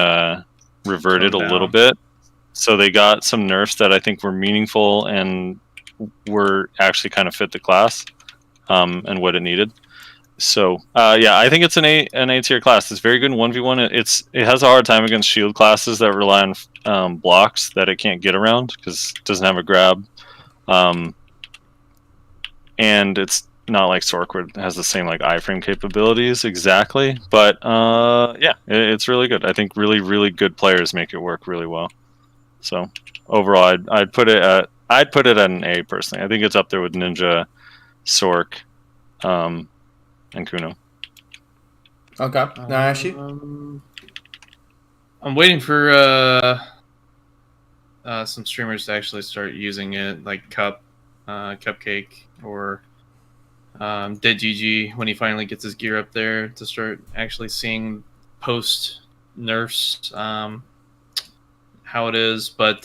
reverted a little bit. So they got some nerfs that I think were meaningful and were actually kind of fit the class and what it needed. So yeah, I think it's an A tier class. It's very good in 1v1. It has a hard time against shield classes that rely on blocks that it can't get around because it doesn't have a grab. And it's not like Sorc where it has the same like iframe capabilities exactly. But yeah, it's really good. I think really, really good players make it work really well. So overall, I'd put it at an A personally. I think it's up there with Ninja, Sorc, and Kuno. Okay. Nyashi? I'm waiting for some streamers to actually start using it, like Cupcake or Dead GG when he finally gets his gear up there to start actually seeing post nerfs how it is. But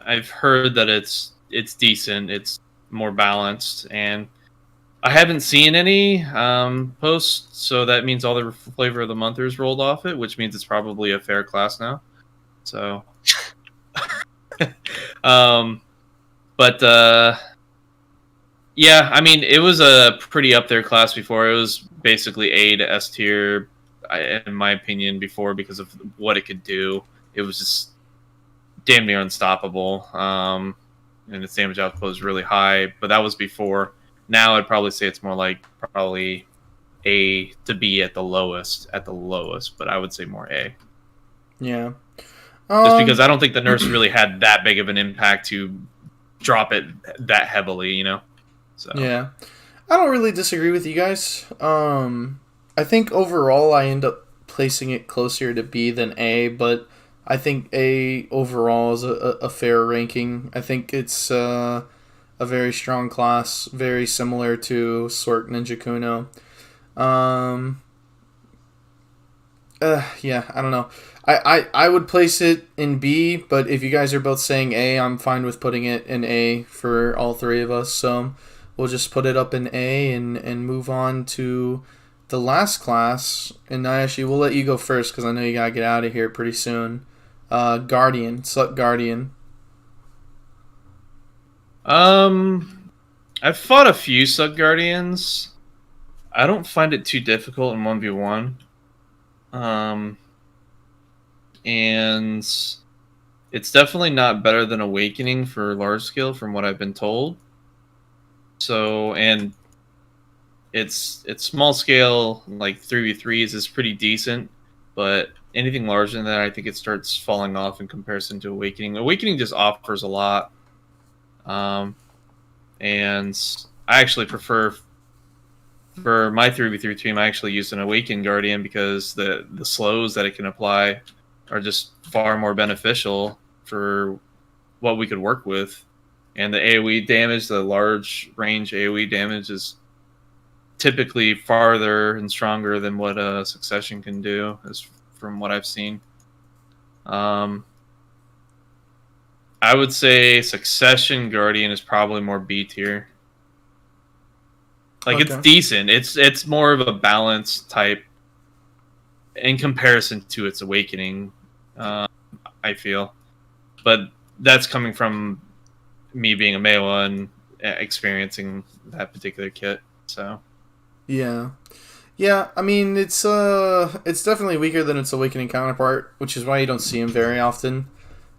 I've heard that it's decent. It's more balanced, and I haven't seen any posts, so that means all the flavor of the monthers rolled off it, which means it's probably a fair class now. So, but yeah, I mean, it was a pretty up there class before. It was basically A to S tier, in my opinion, before because of what it could do. It was just damn near unstoppable, and its damage output was really high. But that was before. Now I'd probably say it's more like probably A to B at the lowest, but I would say more A. Yeah. Just because I don't think the nerfs really had that big of an impact to drop it that heavily, you know? So. Yeah. I don't really disagree with you guys. I think overall I end up placing it closer to B than A, but I think A overall is a fair ranking. I think it's a very strong class, very similar to Sorc Ninja Kuno. Yeah, I don't know. I would place it in B, but if you guys are both saying A, I'm fine with putting it in A for all three of us. So we'll just put it up in A and move on to the last class. And Ayashi, we'll let you go first because I know you gotta get out of here pretty soon. Guardian, Slut Guardian. I've fought a few Sub Guardians. I don't find it too difficult in 1v1. And it's definitely not better than Awakening for large scale from what I've been told. So, and it's small scale, like 3v3s is pretty decent, but anything larger than that, I think it starts falling off in comparison to Awakening. Awakening just offers a lot. And I actually prefer, for my 3v3 team, I actually used an Awakened Guardian because the slows that it can apply are just far more beneficial for what we could work with. And the AoE damage, the large range AoE damage, is typically farther and stronger than what a Succession can do, as from what I've seen. I would say Succession Guardian is probably more B tier. Like, okay. It's decent. It's more of a balanced type in comparison to its Awakening, I feel. But that's coming from me being a Maehwa and experiencing that particular kit. So yeah, I mean, it's definitely weaker than its Awakening counterpart, which is why you don't see him very often.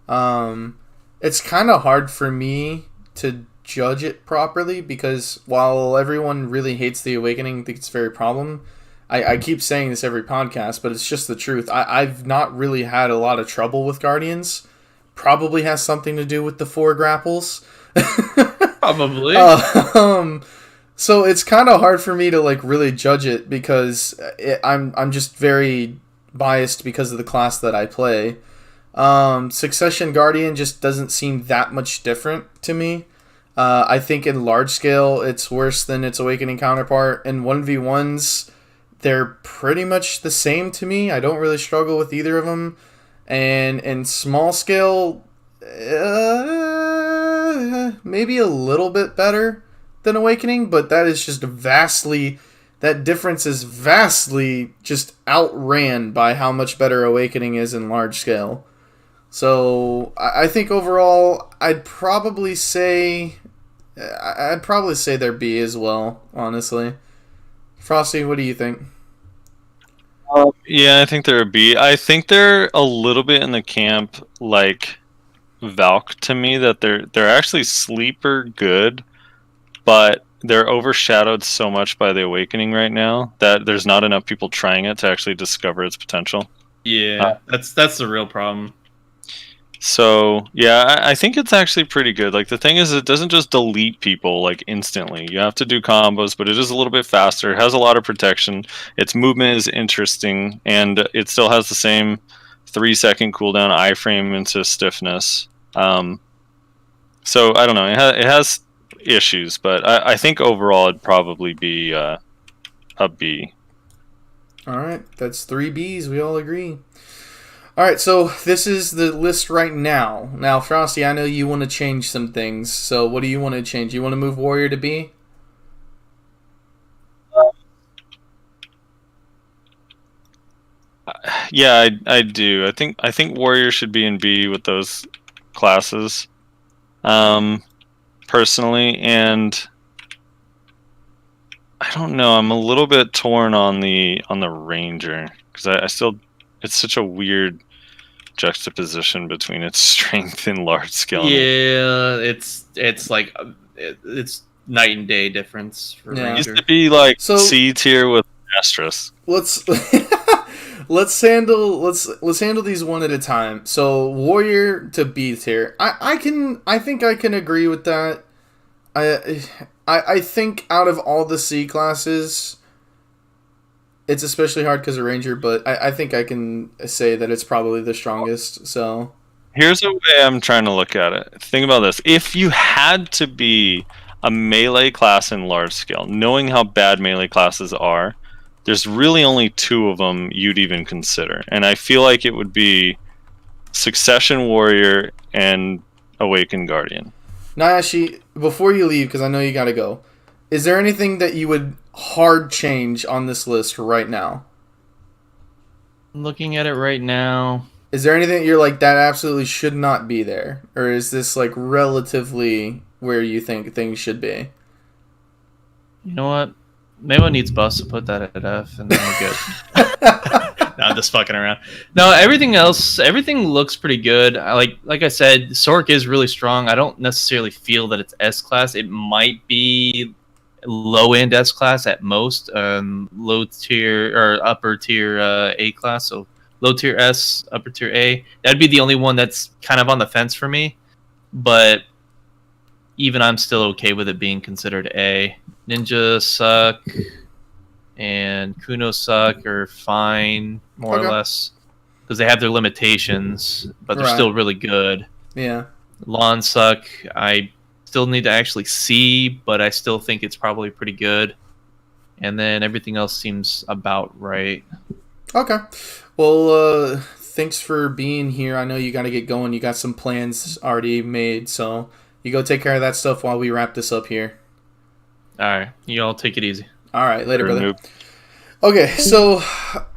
It's kind of hard for me to judge it properly because while everyone really hates the Awakening, I think it's very problem. I keep saying this every podcast, but it's just the truth. I've not really had a lot of trouble with Guardians. Probably has something to do with the 4 grapples. Probably. So it's kind of hard for me to like really judge it because I'm just very biased because of the class that I play. Succession Guardian just doesn't seem that much different to me. I think in large scale it's worse than its Awakening counterpart. In 1v1s, they're pretty much the same to me. I don't really struggle with either of them. And in small scale, maybe a little bit better than Awakening, but that is just that difference is vastly just outran by how much better Awakening is in large scale. So I think overall, I'd probably say they're B as well, honestly. Frosty, what do you think? Yeah, I think they're a B. I think they're a little bit in the camp like Valk to me, that they're actually sleeper good, but they're overshadowed so much by the Awakening right now that there's not enough people trying it to actually discover its potential. Yeah, that's the real problem. So, yeah, I think it's actually pretty good. Like, the thing is, it doesn't just delete people, like, instantly. You have to do combos, but it is a little bit faster. It has a lot of protection. Its movement is interesting, and it still has the same 3-second cooldown iframe into stiffness. So, I don't know. It has issues, but I think overall it'd probably be a B. All right, that's 3 Bs. We all agree. All right, so this is the list right now. Now, Frosty, I know you want to change some things. So what do you want to change? You want to move Warrior to B? Yeah, I do. I think Warrior should be in B with those classes, personally, and I don't know. I'm a little bit torn on the Ranger because I still, it's such a weird juxtaposition between its strength and large scale. Yeah, it's like it's night and day difference for Yeah. It Ranger. used to be like So- C tier with asterisk. Let's let's handle these one at a time. So Warrior to B tier. I think I can agree with that. I think out of all the C classes, it's especially hard because of Ranger, but I think I can say that it's probably the strongest. So Here's a way I'm trying to look at it. Think about this. If you had to be a melee class in large scale, knowing how bad melee classes are, there's really only two of them you'd even consider. And I feel like it would be Succession Warrior and Awakened Guardian. Nyashi, before you leave, because I know you gotta go, is there anything that you would hard change on this list right now? Looking at it right now, Is there anything that you're like, that absolutely should not be there? Or is this like relatively where you think things should be? you know what? Maehwa needs bus to put that at F, and then we're good. No, I'm just fucking around. No, everything looks pretty good. Like I said, Sorc is really strong. I don't necessarily feel that it's S class. It might be low end S class at most. Low tier or upper tier A class. So low tier S, upper tier A. That'd be the only one that's kind of on the fence for me. But even I'm still okay with it being considered A. Ninja suck, and Kuno suck are fine, more or less, because they have their limitations, but they're still really good. Yeah. Lahn suck. I still need to actually see, but I still think it's probably pretty good. And then everything else seems about right. Okay. Well, thanks for being here. I know you got to get going. You got some plans already made, so you go take care of that stuff while we wrap this up here. All right, you all take it easy. All right, later, brother. Okay, so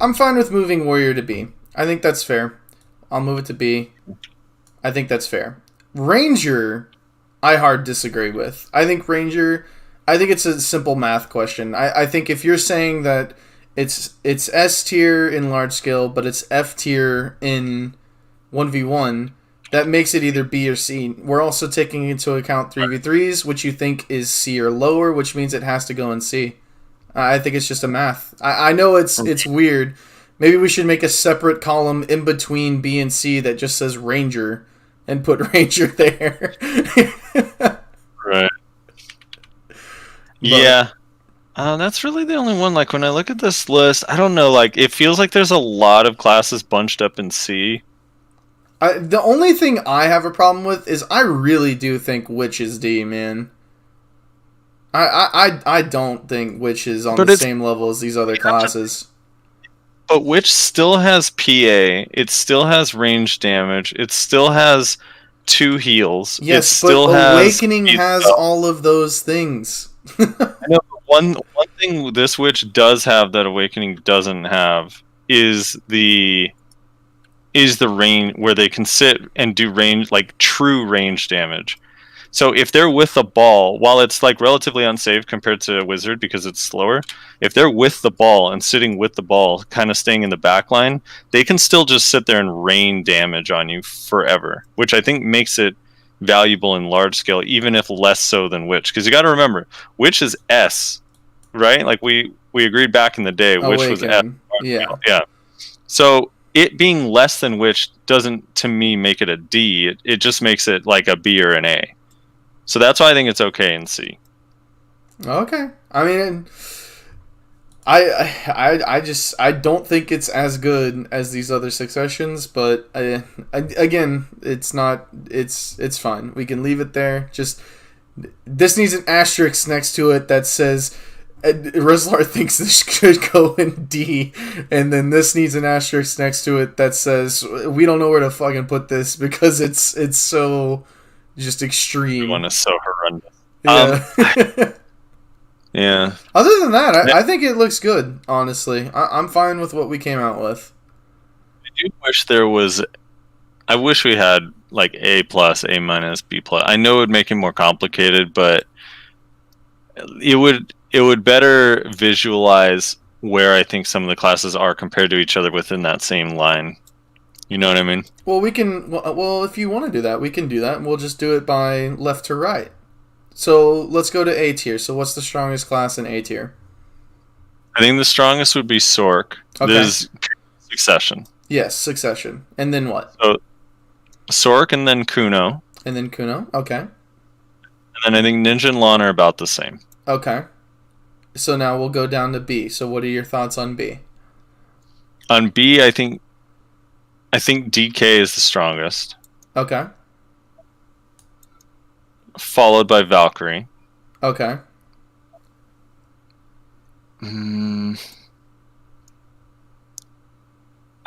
I'm fine with moving Warrior to B. I think that's fair. I'll move it to B. I think that's fair. Ranger, I hard disagree with. I think it's a simple math question. I think if you're saying that it's S tier in large scale, but it's F tier in 1v1, that makes it either B or C. We're also taking into account 3v3s, which you think is C or lower, which means it has to go in C. I think it's just a math. I know it's weird. Maybe we should make a separate column in between B and C that just says Ranger and put Ranger there. Right. Yeah. That's really the only one. Like, when I look at this list, I don't know. Like, it feels like there's a lot of classes bunched up in C. The only thing I have a problem with is I really do think Witch is D, man. I don't think Witch is on the same level as these other classes. But Witch still has PA. It still has range damage. It still has 2 heals. Yes, it still but Awakening has all of those things. I know, one thing this Witch does have that Awakening doesn't have is the range where they can sit and do range, like true range damage. So if they're with the ball, while it's like relatively unsafe compared to a wizard because it's slower, if they're with the ball and sitting with the ball, kind of staying in the back line, they can still just sit there and rain damage on you forever, which I think makes it valuable in large scale, even if less so than Witch. Because you got to remember, Witch is S, right? Like we agreed back in the day, Witch was S. Yeah. So it being less than Witch doesn't, to me, make it a D. It just makes it like a B or an A. So that's why I think it's okay in C. Okay. I mean, I don't think it's as good as these other Successions, but again, it's not. It's fine. We can leave it there. Just this needs an asterisk next to it that says Rizlar thinks this could go in D, and then this needs an asterisk next to it that says we don't know where to fucking put this because it's so just extreme. One is so horrendous. Yeah. Yeah. Other than that, I think it looks good. Honestly, I'm fine with what we came out with. I do wish there was. I wish we had like A plus, A minus, B plus. I know it would make it more complicated, but it would better visualize where I think some of the classes are compared to each other within that same line. You know what I mean? Well, we can. Well, if you want to do that, we can do that. We'll just do it by left to right. So let's go to A tier. So what's the strongest class in A tier? I think the strongest would be Sorc. Okay. This is Succession. Yes, Succession. And then what? So Sorc and then Kuno. And then Kuno. Okay. And then I think Ninja and Lahn are about the same. Okay. So now we'll go down to B. So what are your thoughts on B? On B, I think DK is the strongest, Okay. followed by Valkyrie. Okay.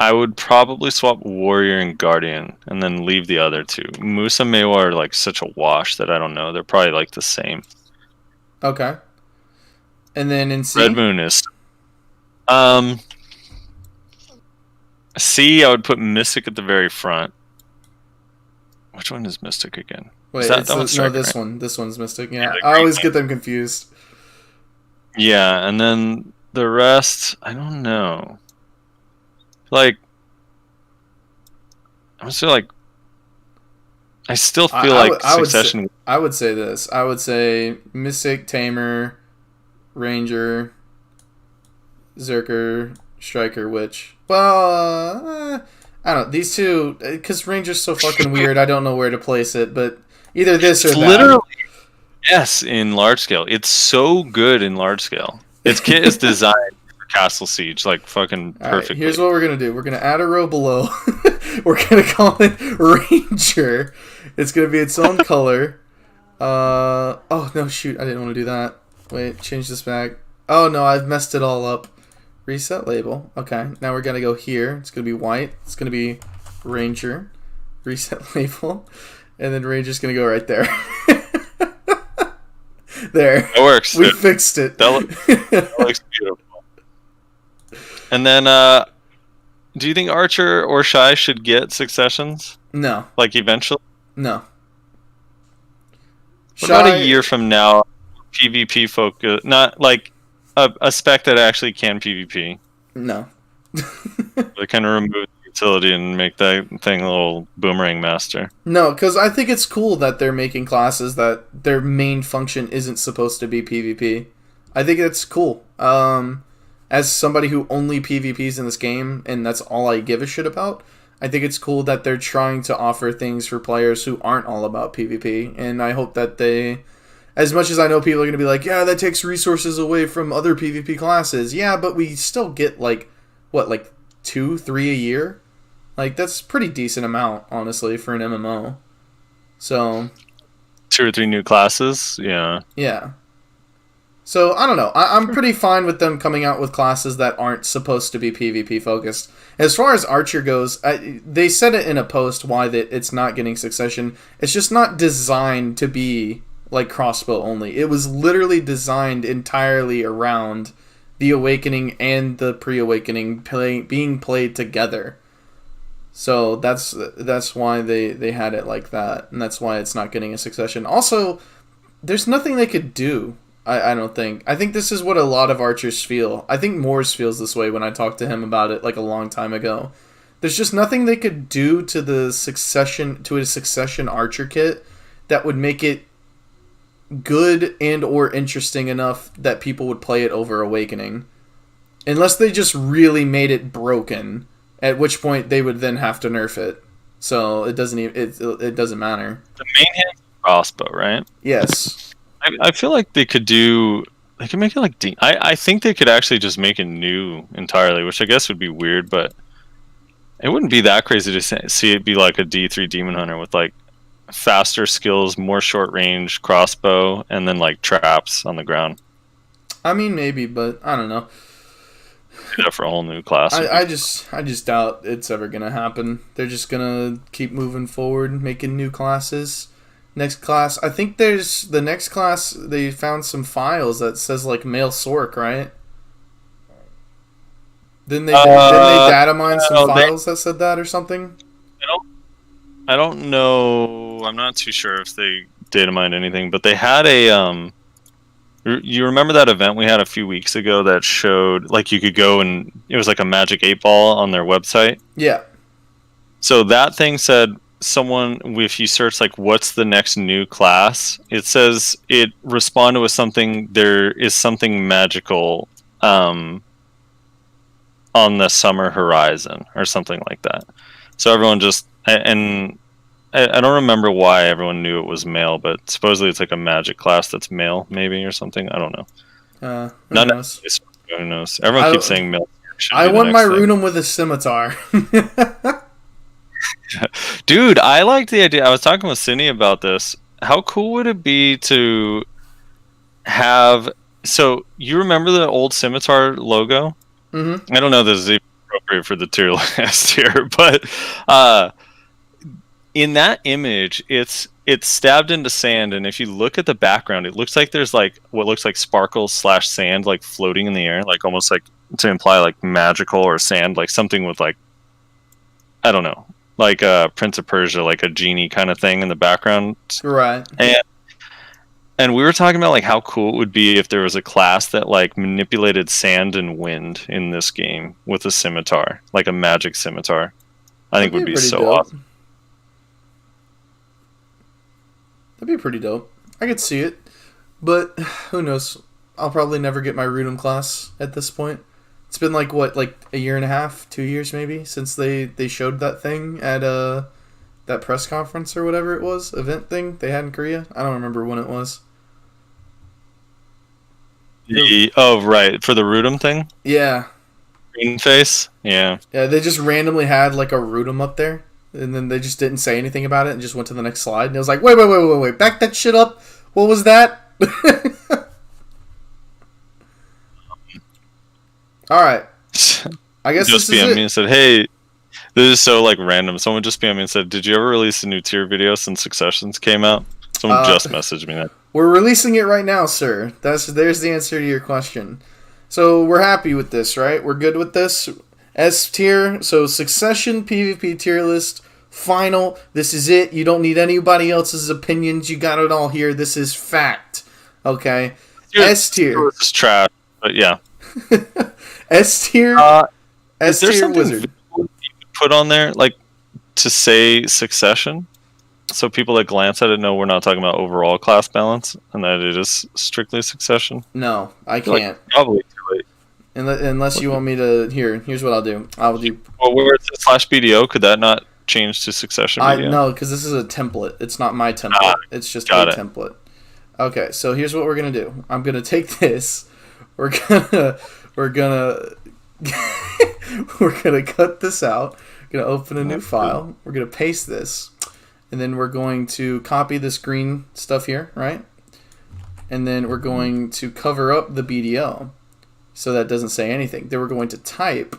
I would probably swap Warrior and Guardian and then leave the other two. Musa and Maehwa are like such a wash that I don't know. They're probably like the same. Okay. And then in C? Red Moon is... C, I would put Mystic at the very front. Which one is Mystic again? Wait, that one's Striker, this right? one. This one's Mystic. Yeah, the I always green get them confused. Yeah, and then the rest, I don't know. Like, I'm still like, I still feel like Succession. I would say this. I would say Mystic, Tamer, Ranger, Zerker, Striker, Witch. Well, I don't know. These two, because Ranger's so fucking weird, I don't know where to place it, but either this or that. Literally, yes, in large scale. It's so good in large scale. Its kit is designed for Castle Siege, like fucking perfectly. Right, here's what we're going to do. We're going to add a row below. We're going to call it Ranger. It's going to be its own color. Oh, no, shoot. I didn't want to do that. Wait, change this back. Oh, no, I've messed it all up. Reset label. Okay, now we're going to go here. It's going to be white. It's going to be Ranger. Reset label. And then Ranger's going to go right there. There. It works. We fixed it. That looks beautiful. And then, do you think Archer or Shy should get Successions? No. Like, eventually? No. What about a year from now? PvP focus, not like a spec that actually can PvP. No. They kind of remove the utility and make that thing a little boomerang master. No, because I think it's cool that they're making classes that their main function isn't supposed to be PvP. I think it's cool. As somebody who only PvPs in this game, and that's all I give a shit about, I think it's cool that they're trying to offer things for players who aren't all about PvP, and I hope that they... As much as I know people are going to be like, yeah, that takes resources away from other PvP classes. Yeah, but we still get, like, what, like 2, 3 a year? Like, that's a pretty decent amount, honestly, for an MMO. So... 2 or 3 new classes? Yeah. Yeah. So, I don't know. I'm pretty fine with them coming out with classes that aren't supposed to be PvP focused. As far as Archer goes, they said it in a post why that it's not getting Succession. It's just not designed to be... like crossbow only. It was literally designed entirely around the Awakening and the Pre-Awakening being played together. So that's why they had it like that, and that's why it's not getting a Succession. Also, there's nothing they could do. I don't think. I think this is what a lot of archers feel. I think Moores feels this way when I talked to him about it like a long time ago. There's just nothing they could do to a Succession archer kit that would make it good and or interesting enough that people would play it over Awakening, unless they just really made it broken, at which point they would then have to nerf it. So it doesn't matter. The main hand's crossbow, right? Yes. I feel like they could make it like I think they could actually just make it new entirely, which I guess would be weird, but it wouldn't be that crazy to see it be like a D3 Demon Hunter with like faster skills, more short range crossbow, and then like traps on the ground. I mean, maybe, but I don't know. Yeah, for a whole new class. I just doubt it's ever gonna happen. They're just gonna keep moving forward, making new classes. Next class, I think there's the next class. They found some files that says like male Sorc, right? Didn't they data mine some files that said that or something? I don't know. I'm not too sure if they data mined anything, but they had a You remember that event we had a few weeks ago that showed like you could go and it was like a magic 8-ball on their website? Yeah. So that thing said if you search like what's the next new class, it says it responded with something, there is something magical on the summer horizon or something like that. So everyone just, and I don't remember why everyone knew it was male, but supposedly it's like a magic class that's male, maybe, or something. I don't know. Who knows? Who knows? Everyone keeps saying male. I want my Runum with a scimitar. Dude, I like the idea. I was talking with Cindy about this. How cool would it be to have... So, you remember the old scimitar logo? Mm-hmm. I don't know if this is even appropriate for the tier list here, but... in that image, it's stabbed into sand, and if you look at the background, it looks like there's like what looks like sparkles / sand like floating in the air, like almost like to imply like magical or sand, like something with like, I don't know, like a Prince of Persia, like a genie kind of thing in the background. Right. And we were talking about like how cool it would be if there was a class that like manipulated sand and wind in this game with a scimitar, like a magic scimitar. I think would be so dope. awesome. That'd be pretty dope. I could see it. But who knows? I'll probably never get my Runum class at this point. It's been like, what, like a year and a half, 2 years maybe, since they showed that thing at that press conference or whatever it was, event thing they had in Korea. I don't remember when it was. Oh, right. For the Rudum thing? Yeah. Green face? Yeah. Yeah, they just randomly had like a Rudum up there. And then they just didn't say anything about it and just went to the next slide. And it was like, wait. Back that shit up. What was that? All right. I guess just this is BM'd it. me and said, hey, this is so like random. Someone just BM'd me and said, did you ever release a new tier video since Successions came out? Someone just messaged me that. We're releasing it right now, sir. There's the answer to your question. So we're happy with this, right? We're good with this. S tier, so Succession PvP tier list, final. This is it. You don't need anybody else's opinions. You got it all here. This is fact. Okay. S tier. It's trash, but yeah. S tier. S tier wizard. You could put on there like to say Succession, so people that glance at it know we're not talking about overall class balance and that it is strictly Succession. No, I can't. Like, probably too late. Unless you want me to... Here's what I'll do. I'll do... Well, where it says /BDO, could that not change to Succession BDO? No, because this is a template. It's not my template. It's just a template. Okay, so here's what we're going to do. I'm going to take this. We're gonna cut this out. We're going to open a new file. We're going to paste this. And then we're going to copy this green stuff here, right? And then we're going to cover up the BDO. So that doesn't say anything. Then we're going to type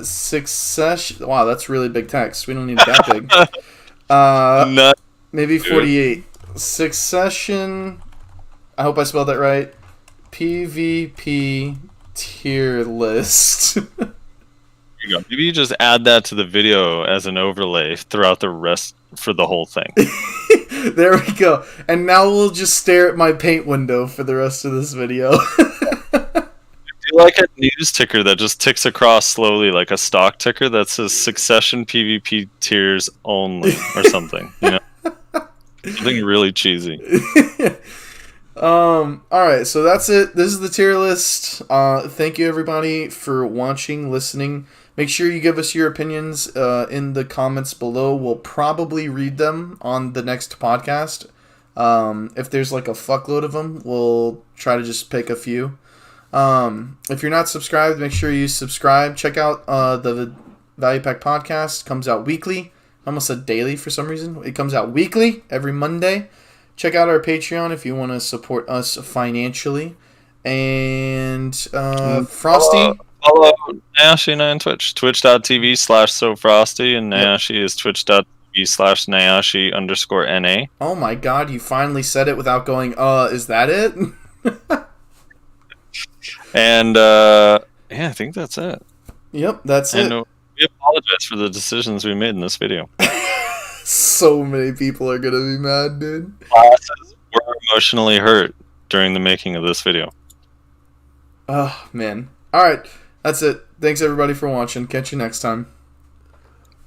Succession. Wow, that's really big text. We don't need it that big. Maybe 48. Succession. I hope I spelled that right. PvP tier list. Maybe you just add that to the video as an overlay throughout the rest for the whole thing. There we go. And now we'll just stare at my paint window for the rest of this video. Do like a news ticker that just ticks across slowly, like a stock ticker that says Succession PvP tiers only or something, you know? Something really cheesy. Alright, so that's it. This is the tier list. Thank you everybody for watching, listening. Make sure you give us your opinions in the comments below. We'll probably read them on the next podcast. If there's like a fuckload of them, we'll try to just pick a few. If you're not subscribed, make sure you subscribe. Check out the Value Pack podcast. Comes out weekly. I almost said daily for some reason. It comes out weekly, every Monday. check out our Patreon if you want to support us financially. And Frosty. Follow Nayashi on Twitch. Twitch.tv/SoFrosty, and Nayashi is twitch.tv/Nayashi_NA. Oh my god, you finally said it without going, is that it? And yeah, I think that's it. Yep, that's it. We apologize for the decisions we made in this video. So many people are gonna be mad, dude. Classes were emotionally hurt during the making of this video. Oh, man. Alright, that's it. Thanks everybody for watching. Catch you next time.